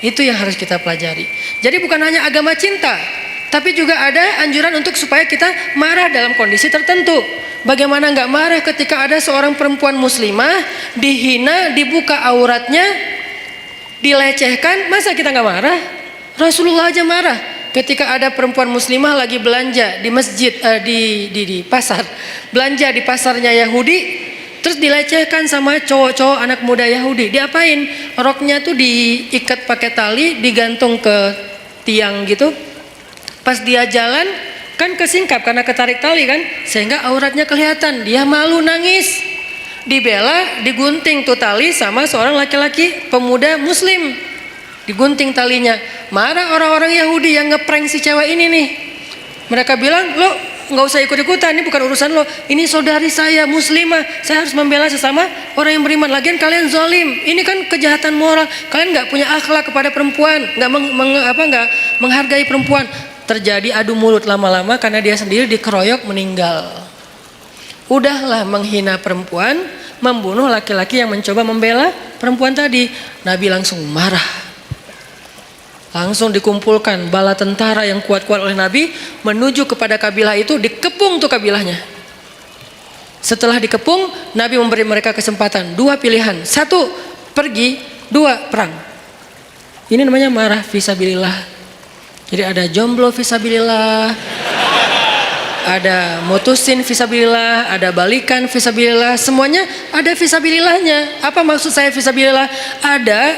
A: Itu yang harus kita pelajari. Jadi bukan hanya agama cinta, tapi juga ada anjuran untuk supaya kita marah dalam kondisi tertentu. Bagaimana nggak marah ketika ada seorang perempuan muslimah dihina, dibuka auratnya, dilecehkan? Masa kita nggak marah? Rasulullah aja marah ketika ada perempuan muslimah lagi belanja di masjid, di pasar, belanja di pasarnya Yahudi, terus dilecehkan sama cowok-cowok anak muda Yahudi. Diapain? Roknya tuh diikat pakai tali, digantung ke tiang gitu. Pas dia jalan kan kesingkap karena ketarik tali kan, sehingga auratnya kelihatan. Dia malu, nangis, dibela, digunting tuh tali sama seorang laki-laki pemuda muslim, digunting talinya. Marah orang-orang Yahudi yang ngeprank si cewek ini nih. Mereka bilang, lo nggak usah ikut-ikutan, ini bukan urusan lo, ini saudari saya muslimah, saya harus membela sesama orang yang beriman. Lagian kalian zalim, ini kan kejahatan moral, kalian nggak punya akhlak kepada perempuan, nggak menghargai perempuan. Terjadi adu mulut lama-lama karena dia sendiri dikeroyok meninggal. Udahlah menghina perempuan, membunuh laki-laki yang mencoba membela perempuan tadi. Nabi langsung marah. Langsung dikumpulkan bala tentara yang kuat-kuat oleh Nabi menuju kepada kabilah itu, dikepung tuh kabilahnya. Setelah dikepung, Nabi memberi mereka kesempatan, dua pilihan. Satu, pergi. Dua, perang. Ini namanya marah fisabilillah. Jadi ada jomblo fisabilillah, ada mutusin fisabilillah, ada balikan fisabilillah, semuanya ada fisabilillahnya. Apa maksud saya fisabilillah? Ada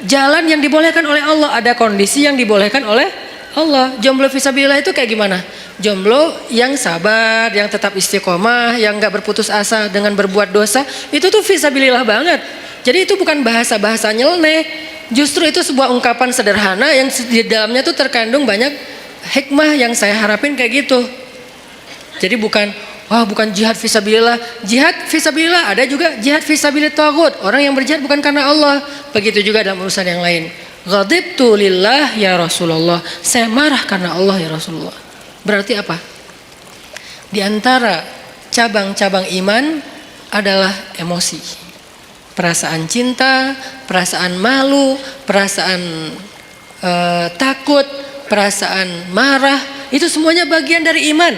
A: jalan yang dibolehkan oleh Allah, ada kondisi yang dibolehkan oleh Allah. Jomblo fisabilillah itu kayak gimana? Jomblo yang sabar, yang tetap istiqomah, yang gak berputus asa dengan berbuat dosa, itu tuh fisabilillah banget. Jadi itu bukan bahasa-bahasa nyeleneh. Justru itu sebuah ungkapan sederhana yang di dalamnya tuh terkandung banyak hikmah yang saya harapin kayak gitu. Jadi bukan jihad fisabilillah. Jihad fisabilillah ada juga jihad fisabilillah taghut. Orang yang berjihad bukan karena Allah. Begitu juga dalam urusan yang lain. Ghadibtu lillah ya Rasulullah. Saya marah karena Allah ya Rasulullah. Berarti apa? Di antara cabang-cabang iman adalah emosi. Perasaan cinta, perasaan malu, perasaan takut, perasaan marah, itu semuanya bagian dari iman.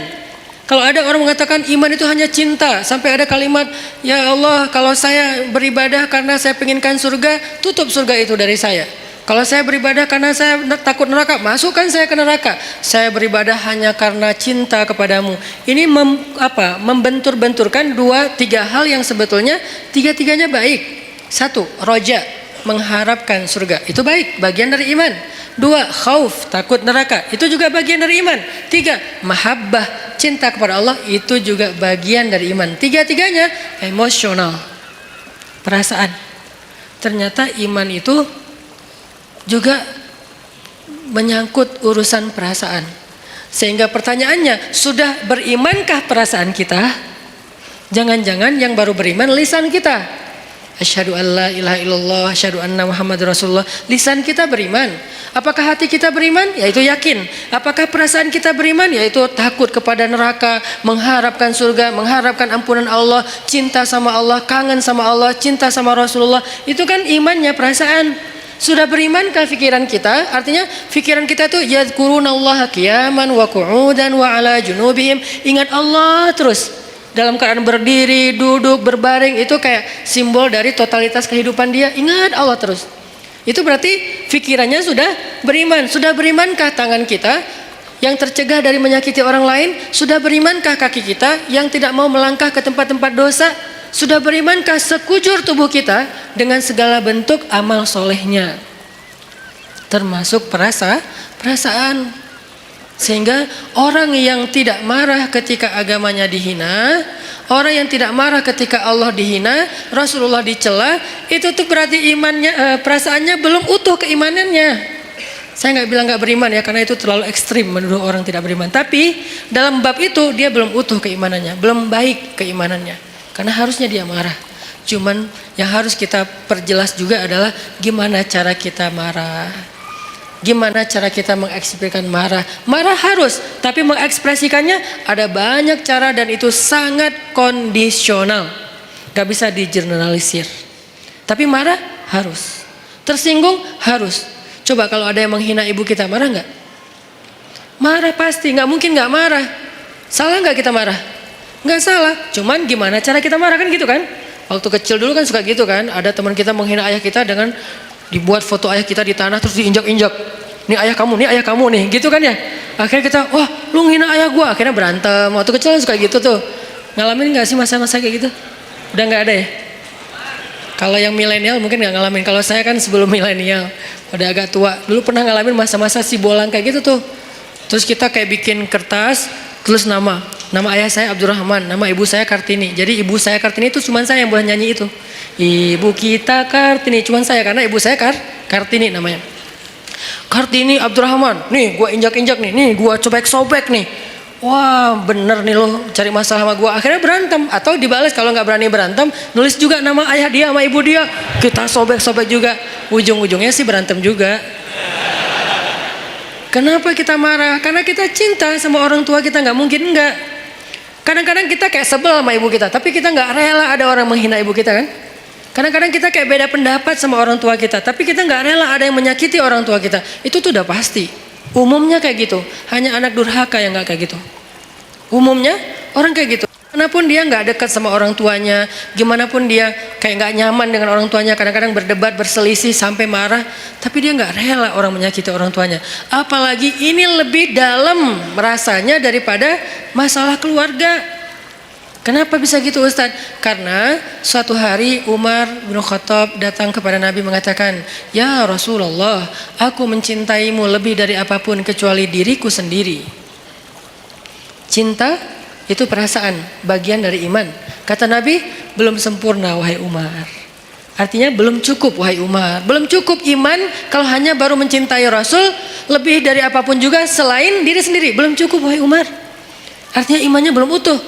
A: Kalau ada orang mengatakan iman itu hanya cinta, sampai ada kalimat, ya Allah kalau saya beribadah karena saya penginkan surga, tutup surga itu dari saya. Kalau saya beribadah karena saya takut neraka, masukkan saya ke neraka. Saya beribadah hanya karena cinta kepadamu. Ini membentur-benturkan dua tiga hal yang sebetulnya tiga-tiganya baik. Satu, roja, mengharapkan surga. Itu baik, bagian dari iman. Dua, khauf, takut neraka. Itu juga bagian dari iman. Tiga, mahabbah, cinta kepada Allah. Itu juga bagian dari iman. Tiga-tiganya emosional, perasaan. Ternyata iman itu juga menyangkut urusan perasaan. Sehingga pertanyaannya, sudah berimankah perasaan kita? Jangan-jangan yang baru beriman lisan kita. Asyhadu an la ilaha illallah, asyhadu anna Muhammadar Rasulullah. Lisan kita beriman. Apakah hati kita beriman? Yaitu yakin. Apakah perasaan kita beriman? Yaitu takut kepada neraka, mengharapkan surga, mengharapkan ampunan Allah, cinta sama Allah, kangen sama Allah, cinta sama Rasulullah. Itu kan imannya, perasaan. Sudah berimankah pikiran kita? Artinya pikiran kita tuh yadhkurunallaha qiyaman wa qu'udan wa ala junubihim. Ingat Allah terus. Dalam keadaan berdiri, duduk, berbaring, itu kayak simbol dari totalitas kehidupan dia. Ingat Allah terus. Itu berarti pikirannya sudah beriman. Sudah berimankah tangan kita yang tercegah dari menyakiti orang lain? Sudah berimankah kaki kita yang tidak mau melangkah ke tempat-tempat dosa? Sudah berimankah sekujur tubuh kita dengan segala bentuk amal solehnya? Termasuk perasaan. Sehingga orang yang tidak marah ketika agamanya dihina, orang yang tidak marah ketika Allah dihina, Rasulullah dicela, itu tuh berarti imannya, perasaannya belum utuh keimanannya. Saya nggak bilang nggak beriman ya, karena itu terlalu ekstrim menuduh orang tidak beriman. Tapi dalam bab itu dia belum utuh keimanannya, belum baik keimanannya. Karena harusnya dia marah. Cuman yang harus kita perjelas juga adalah gimana cara kita marah. Gimana cara kita mengekspresikan marah. Marah harus, tapi mengekspresikannya ada banyak cara dan itu sangat kondisional. Gak bisa digeneralisir. Tapi marah harus. Tersinggung harus. Coba kalau ada yang menghina ibu kita, marah gak? Marah pasti, gak mungkin gak marah. Salah gak kita marah? Nggak salah, cuman gimana cara kita marah, kan gitu kan? Waktu kecil dulu kan suka gitu kan, ada teman kita menghina ayah kita dengan dibuat foto ayah kita di tanah terus diinjak-injak. Nih ayah kamu nih, gitu kan ya? Akhirnya kita, wah lu menghina ayah gua, akhirnya berantem. Waktu kecil kan suka gitu tuh. Ngalamin nggak sih masa-masa kayak gitu? Udah nggak ada ya? Kalau yang milenial mungkin nggak ngalamin. Kalau saya kan sebelum milenial, udah agak tua. Dulu pernah ngalamin masa-masa si bolang kayak gitu tuh. Terus kita kayak bikin kertas, tulis nama ayah saya Abdurrahman, nama ibu saya Kartini. Jadi ibu saya Kartini itu cuma saya yang boleh nyanyi itu. Ibu kita Kartini, cuma saya karena ibu saya Kartini namanya. Kartini Abdurrahman, nih gua injak-injak nih gua sobek-sobek nih. Wah bener nih lo cari masalah sama gua. Akhirnya berantem, atau dibalas kalau nggak berani berantem, nulis juga nama ayah dia sama ibu dia. Kita sobek-sobek juga, ujung-ujungnya sih berantem juga. Kenapa kita marah? Karena kita cinta sama orang tua kita, nggak mungkin enggak. Kadang-kadang kita kayak sebel sama ibu kita, tapi kita nggak rela ada orang menghina ibu kita kan? Kadang-kadang kita kayak beda pendapat sama orang tua kita, tapi kita nggak rela ada yang menyakiti orang tua kita. Itu tuh udah pasti. Umumnya kayak gitu. Hanya anak durhaka yang nggak kayak gitu. Umumnya orang kayak gitu. Gimanapun dia nggak dekat sama orang tuanya, gimana pun dia kayak nggak nyaman dengan orang tuanya, kadang-kadang berdebat, berselisih sampai marah, tapi dia nggak rela orang menyakiti orang tuanya. Apalagi ini lebih dalam rasanya daripada masalah keluarga. Kenapa bisa gitu Ustadz? Karena suatu hari Umar bin Khattab datang kepada Nabi mengatakan, ya Rasulullah, aku mencintaimu lebih dari apapun kecuali diriku sendiri. Cinta itu perasaan, bagian dari iman. Kata Nabi, belum sempurna wahai Umar. Artinya belum cukup wahai Umar. Belum cukup iman kalau hanya baru mencintai Rasul lebih dari apapun juga selain diri sendiri. Belum cukup wahai Umar. Artinya imannya belum utuh.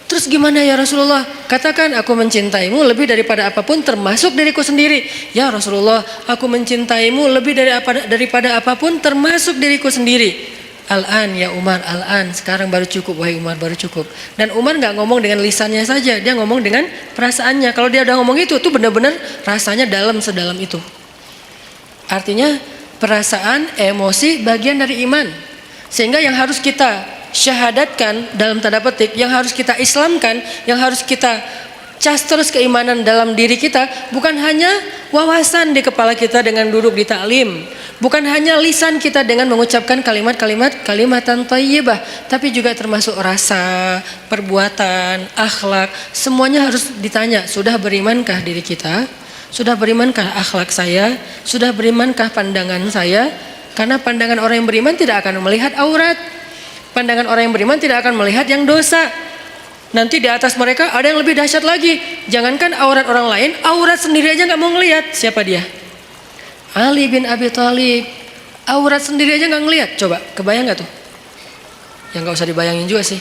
A: Terus gimana ya Rasulullah? Katakan aku mencintaimu lebih daripada apapun termasuk diriku sendiri. Ya Rasulullah, aku mencintaimu lebih daripada apapun termasuk diriku sendiri. Al-an ya Umar, al-an, sekarang baru cukup wahai Umar, baru cukup. Dan Umar nggak ngomong dengan lisannya saja, dia ngomong dengan perasaannya. Kalau dia udah ngomong itu benar-benar rasanya dalam sedalam itu. Artinya perasaan, emosi bagian dari iman. Sehingga yang harus kita syahadatkan dalam tanda petik, yang harus kita islamkan, yang harus kita cas terus keimanan dalam diri kita, bukan hanya wawasan di kepala kita dengan duduk di taklim, bukan hanya lisan kita dengan mengucapkan kalimatan thayyibah, tapi juga termasuk rasa, perbuatan, akhlak, semuanya harus ditanya. Sudah berimankah diri kita? Sudah berimankah akhlak saya? Sudah berimankah pandangan saya? Karena pandangan orang yang beriman tidak akan melihat aurat. Pandangan orang yang beriman tidak akan melihat yang dosa. Nanti di atas mereka ada yang lebih dahsyat lagi. Jangankan aurat orang lain, aurat sendiri aja nggak mau ngelihat. Siapa dia? Ali bin Abi Thalib. Aurat sendiri aja nggak ngelihat. Coba, kebayang nggak tuh? Ya nggak usah dibayangin juga sih.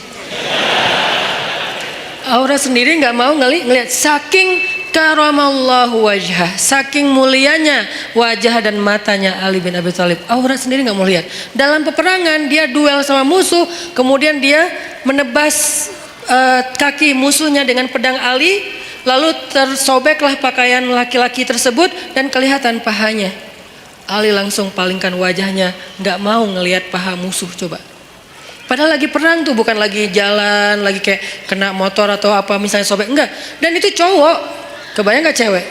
A: Aurat sendiri nggak mau ngelihat. Saking karamallahu wajhah, saking mulianya wajah dan matanya Ali bin Abi Thalib. Aurat sendiri nggak mau lihat. Dalam peperangan dia duel sama musuh, kemudian dia menebas kaki musuhnya dengan pedang Ali, lalu tersobeklah pakaian laki-laki tersebut dan kelihatan pahanya. Ali langsung palingkan wajahnya, nggak mau ngelihat paha musuh. Coba. Padahal lagi perang tuh, bukan lagi jalan, lagi kayak kena motor atau apa misalnya sobek, enggak. Dan itu cowok, kebayang nggak cewek?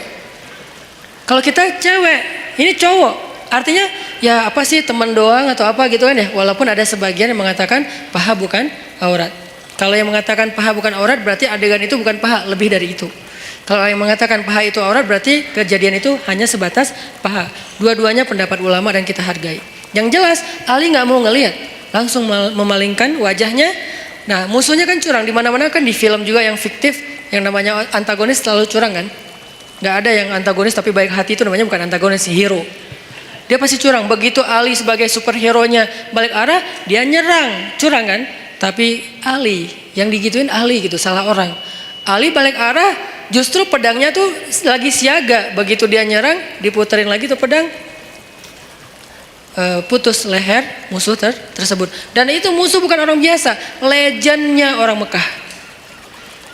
A: Kalau kita cewek, ini cowok, artinya ya apa sih, teman doang atau apa gitu kan ya. Walaupun ada sebagian yang mengatakan paha bukan aurat. Kalau yang mengatakan paha bukan aurat berarti adegan itu bukan paha, lebih dari itu. Kalau yang mengatakan paha itu aurat berarti kejadian itu hanya sebatas paha. Dua-duanya pendapat ulama dan kita hargai. Yang jelas Ali nggak mau ngelihat, langsung memalingkan wajahnya. Nah musuhnya kan curang, di mana-mana kan di film juga yang fiktif, yang namanya antagonis selalu curang kan. Nggak ada yang antagonis tapi baik hati, itu namanya bukan antagonis, hero. Dia pasti curang. Begitu Ali sebagai superhero-nya balik arah, dia nyerang, curang kan. Tapi Ali yang digituin Ali gitu, salah orang. Ali balik arah, justru pedangnya tuh lagi siaga. Begitu dia nyerang, diputerin lagi tuh pedang, putus leher musuh tersebut. Dan itu musuh bukan orang biasa, legendnya orang Mekah.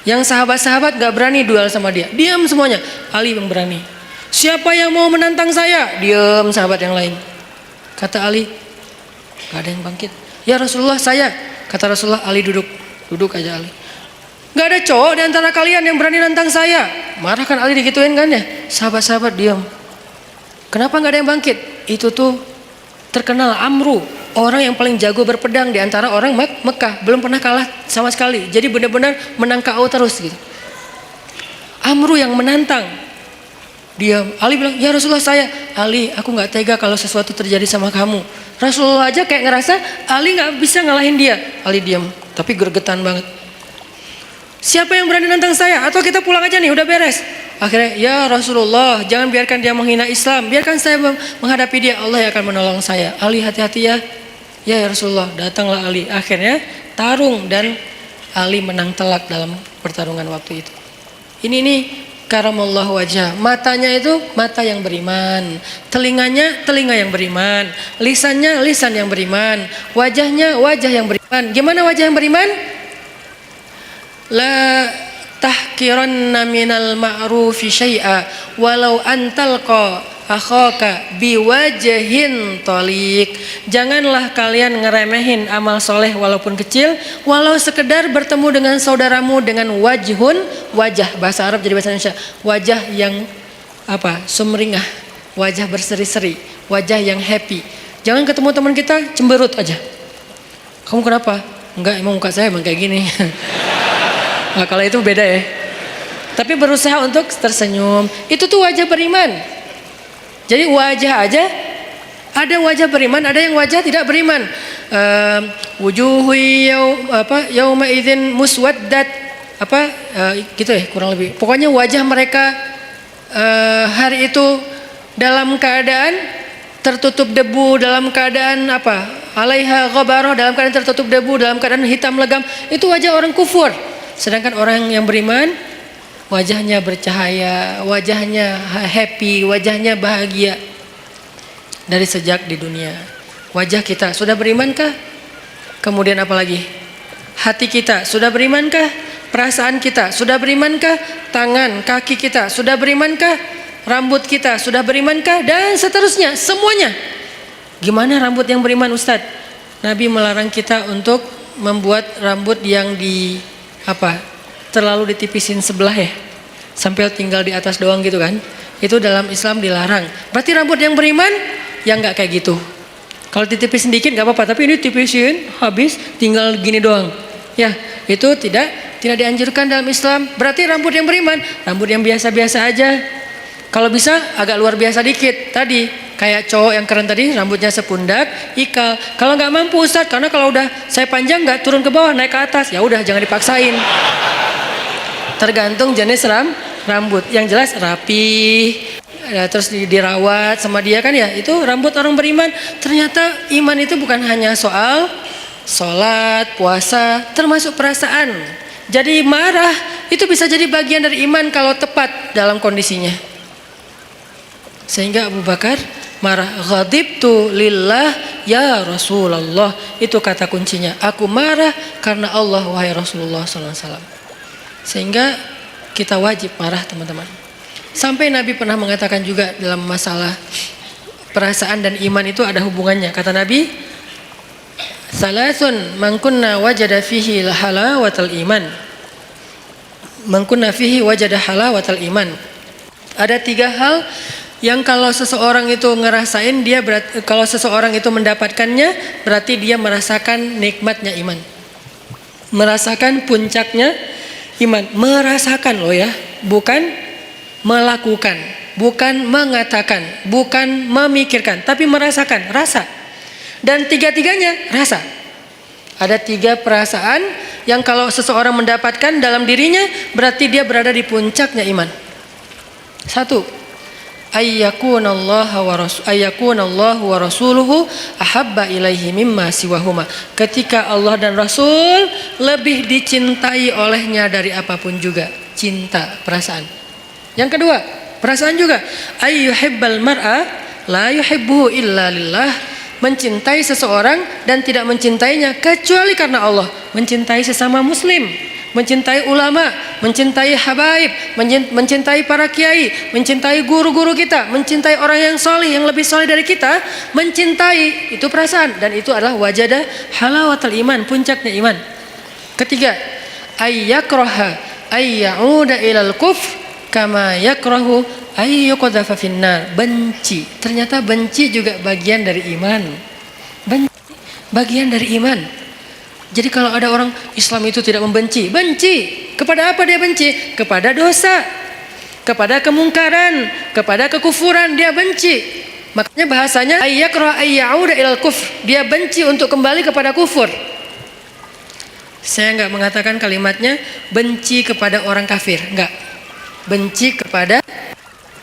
A: Yang sahabat-sahabat gak berani duel sama dia, diam semuanya. Ali yang berani. Siapa yang mau menantang saya? Diam sahabat yang lain. Kata Ali, gak ada yang bangkit. Ya Rasulullah, saya. Kata Rasulullah, Ali duduk aja Ali. Gak ada cowok di antara kalian yang berani nantang saya. Marah kan Ali digituin kan ya. Sahabat-sahabat diam. Kenapa gak ada yang bangkit? Itu tuh terkenal Amru, orang yang paling jago berpedang di antara orang Mekah, belum pernah kalah sama sekali. Jadi benar-benar menang KO terus gitu. Amru yang menantang. Diam. Ali bilang, ya Rasulullah saya. Ali, aku gak tega kalau sesuatu terjadi sama kamu. Rasulullah aja kayak ngerasa Ali gak bisa ngalahin dia. Ali diam, tapi gregetan banget. Siapa yang berani nantang saya? Atau kita pulang aja nih, udah beres. Akhirnya, ya Rasulullah, jangan biarkan dia menghina Islam, biarkan saya menghadapi dia, Allah yang akan menolong saya. Ali hati-hati ya. Ya Rasulullah, datanglah Ali. Akhirnya tarung dan Ali menang telak dalam pertarungan waktu itu. Ini karamallahu wajah. Matanya itu mata yang beriman, telinganya telinga yang beriman, lisannya lisan yang beriman, wajahnya wajah yang beriman. Gimana wajah yang beriman? La tahkiranna minal ma'rufi syai'a walau antalqa akhaka biwajhin taliq. Janganlah kalian ngeremehin amal soleh walaupun kecil, walau sekedar bertemu dengan saudaramu dengan wajhun, wajah, bahasa Arab jadi bahasa Indonesia, wajah yang apa, sumringah, wajah berseri-seri, wajah yang happy. Jangan ketemu teman kita cemberut aja. Kamu kenapa? Enggak, emang muka saya emang kayak gini. Nah, kalau itu beda ya. Tapi berusaha untuk tersenyum. Itu tuh wajah beriman. Jadi wajah aja, ada wajah beriman, ada yang wajah tidak beriman. Wujuhu yauma idzin muswaddat, gitu ya kurang lebih. Pokoknya wajah mereka hari itu dalam keadaan tertutup debu, dalam keadaan apa? Alaiha ghabarah, dalam keadaan tertutup debu, dalam keadaan hitam legam. Itu wajah orang kufur. Sedangkan orang yang beriman, wajahnya bercahaya, wajahnya happy, wajahnya bahagia dari sejak di dunia. Wajah kita sudah berimankah? Kemudian apa lagi? Hati kita sudah berimankah? Perasaan kita sudah berimankah? Tangan, kaki kita sudah berimankah? Rambut kita sudah berimankah? Dan seterusnya, semuanya. Gimana rambut yang beriman, Ustadz? Nabi melarang kita untuk membuat rambut yang terlalu ditipisin sebelah ya, sampai tinggal di atas doang gitu kan. Itu dalam Islam dilarang. Berarti rambut yang beriman yang nggak kayak gitu. Kalau ditipis sedikit nggak apa-apa, tapi ini tipisin habis tinggal gini doang. Ya, itu tidak dianjurkan dalam Islam. Berarti rambut yang beriman, rambut yang biasa-biasa aja. Kalau bisa agak luar biasa dikit. Tadi kayak cowok yang keren tadi, rambutnya sepundak, ikal. Kalau nggak mampu Ustadz, karena kalau udah saya panjang nggak turun ke bawah, naik ke atas, ya udah jangan dipaksain. Tergantung jenis rambut. Yang jelas rapi, terus dirawat sama dia kan ya. Itu rambut orang beriman. Ternyata iman itu bukan hanya soal sholat, puasa, termasuk perasaan. Jadi marah itu bisa jadi bagian dari iman kalau tepat dalam kondisinya. Sehingga Abu Bakar marah, ghadibtu lillah ya Rasulullah. Itu kata kuncinya. Aku marah karena Allah wahai Rasulullah SAW. Sehingga kita wajib marah teman-teman. Sampai Nabi pernah mengatakan juga dalam masalah perasaan dan iman itu ada hubungannya. Kata Nabi, salasun man kunna wajada fihi halawatal iman. Man kunna fihi wajada halawatal iman. Ada 3 hal yang kalau seseorang itu ngerasain kalau seseorang itu mendapatkannya berarti dia merasakan nikmatnya iman. Merasakan puncaknya iman. Merasakan loh ya, bukan melakukan, bukan mengatakan, bukan memikirkan, tapi merasakan, rasa. Dan 3-tiganya rasa. Ada 3 perasaan yang kalau seseorang mendapatkan dalam dirinya berarti dia berada di puncaknya iman. 1, ayyakunallahu wa rasuluhu ahabba ilaihi mimma siwahuma. Ketika Allah dan Rasul lebih dicintai olehnya dari apapun juga. Cinta, perasaan. Yang kedua, perasaan juga. Ayyuhibbal mar'a la yuhibbuhu illa lillah. Mencintai seseorang dan tidak mencintainya kecuali karena Allah. Mencintai sesama muslim, mencintai ulama, mencintai habaib, mencintai para kiai, mencintai guru-guru kita, mencintai orang yang soleh, yang lebih soleh dari kita, mencintai, itu perasaan. Dan itu adalah wajada halawatul iman, puncaknya iman. Ketiga, ayyakraha ayyauda ilal kufr kama yakrahu ayyuqadhafa finnar. Benci, ternyata benci juga bagian dari iman. Benci bagian dari iman. Jadi kalau ada orang Islam itu tidak membenci, benci. Kepada apa dia benci? Kepada dosa, kepada kemungkaran, kepada kekufuran dia benci. Makanya bahasanya ayyakraha ayyauda ilal kufr. Dia benci untuk kembali kepada kufur. Saya enggak mengatakan kalimatnya benci kepada orang kafir, enggak. Benci kepada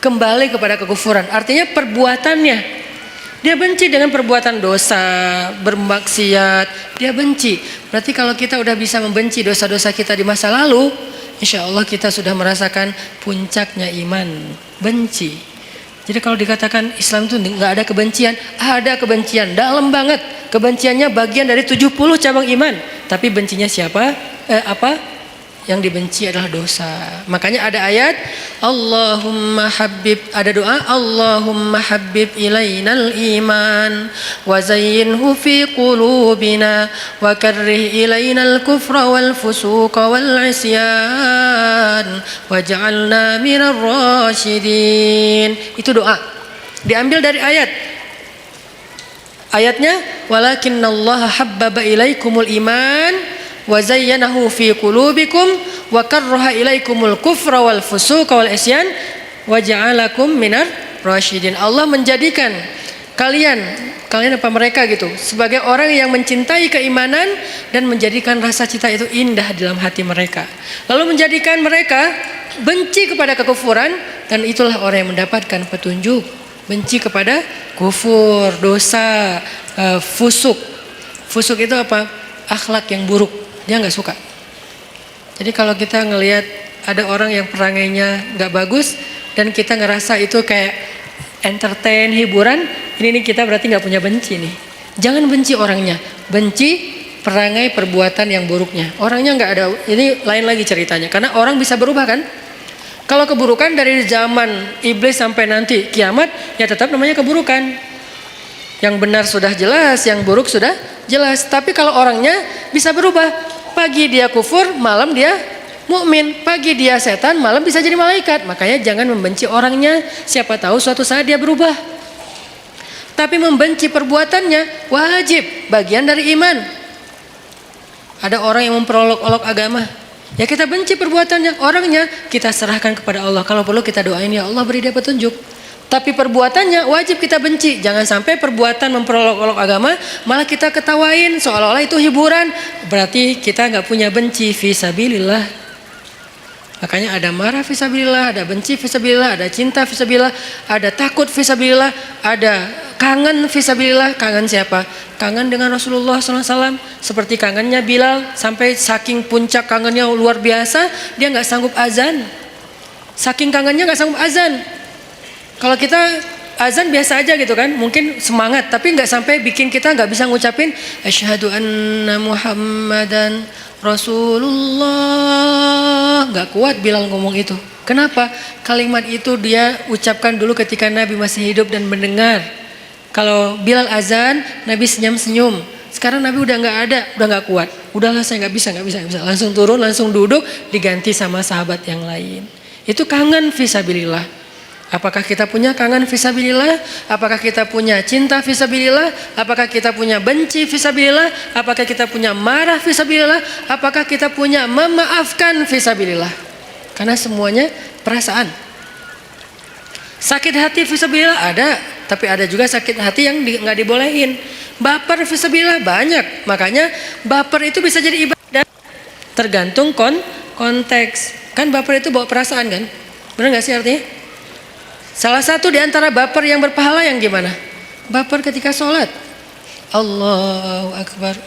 A: kembali kepada kekufuran. Artinya perbuatannya. Dia benci dengan perbuatan dosa, bermaksiat, dia benci. Berarti kalau kita udah bisa membenci dosa-dosa kita di masa lalu, insya Allah kita sudah merasakan puncaknya iman. Benci. Jadi kalau dikatakan Islam itu nggak ada kebencian, ada kebencian dalam banget. Kebenciannya bagian dari 70 cabang iman. Tapi bencinya siapa? Yang dibenci adalah dosa. Makanya ada ayat Allahumma habib, ada doa Allahumma habib ilainal iman wa zayyinhu fi qulubina wa karrih ilainal kufra wal fusuqa wal isyan waj'alna minar rasyidin. Itu doa diambil dari ayatnya walakinnallaha habbaba ilaikumul iman wa zayyanahu fi qulubikum wa karraha ilaikumul kufra wal fusuqa wal isyan wa ja'alakum minar rasyidin. Allah menjadikan kalian apa mereka gitu sebagai orang yang mencintai keimanan dan menjadikan rasa cinta itu indah dalam hati mereka. Lalu menjadikan mereka benci kepada kekufuran dan itulah orang yang mendapatkan petunjuk. Benci kepada kufur, dosa, fusuk. Fusuk itu apa? Akhlak yang buruk. Dia nggak suka. Jadi kalau kita ngelihat ada orang yang perangainya nggak bagus dan kita ngerasa itu kayak entertain, hiburan, ini kita berarti nggak punya benci nih. Jangan benci orangnya, benci perangai perbuatan yang buruknya. Orangnya nggak ada, ini lain lagi ceritanya. Karena orang bisa berubah kan? Kalau keburukan dari zaman iblis sampai nanti kiamat, ya tetap namanya keburukan. Yang benar sudah jelas, yang buruk sudah jelas. Tapi kalau orangnya bisa berubah. Pagi dia kufur, malam dia mukmin. Pagi dia setan, malam bisa jadi malaikat. Makanya jangan membenci orangnya. Siapa tahu suatu saat dia berubah. Tapi membenci perbuatannya wajib, bagian dari iman. Ada orang yang memperolok-olok agama. Ya kita benci perbuatannya, orangnya kita serahkan kepada Allah. Kalau perlu kita doain ya Allah beri dia petunjuk. Tapi perbuatannya wajib kita benci. Jangan sampai perbuatan memperolok-olok agama malah kita ketawain seolah-olah itu hiburan. Berarti kita nggak punya benci fisabilillah. Makanya ada marah fisabilillah, ada benci fisabilillah, ada cinta fisabilillah, ada takut fisabilillah, ada kangen fisabilillah. Kangen siapa? Kangen dengan Rasulullah SAW. Seperti kangennya Bilal, sampai saking puncak kangennya luar biasa, dia nggak sanggup azan. Saking kangennya nggak sanggup azan. Kalau kita azan biasa aja gitu kan, mungkin semangat, tapi nggak sampai bikin kita nggak bisa ngucapin asyhadu anna Muhammadan Rasulullah. Nggak kuat Bilal ngomong itu. Kenapa? Kalimat itu dia ucapkan dulu ketika Nabi masih hidup dan mendengar. Kalau Bilal azan, Nabi senyum-senyum. Sekarang Nabi udah nggak ada, udah nggak kuat. Udahlah saya nggak bisa. Langsung turun, langsung duduk, diganti sama sahabat yang lain. Itu kangen fisabilillah. Apakah kita punya kangen fisabilillah? Apakah kita punya cinta fisabilillah? Apakah kita punya benci fisabilillah? Apakah kita punya marah fisabilillah? Apakah kita punya memaafkan fisabilillah? Karena semuanya perasaan. Sakit hati fisabilillah ada, tapi ada juga sakit hati yang nggak dibolehin. Baper fisabilillah banyak, makanya baper itu bisa jadi ibadah. Tergantung konteks. Kan baper itu bawa perasaan kan? Benar nggak sih artinya? Salah satu di antara baper yang berpahala yang gimana? Baper ketika sholat. Allahu Akbar.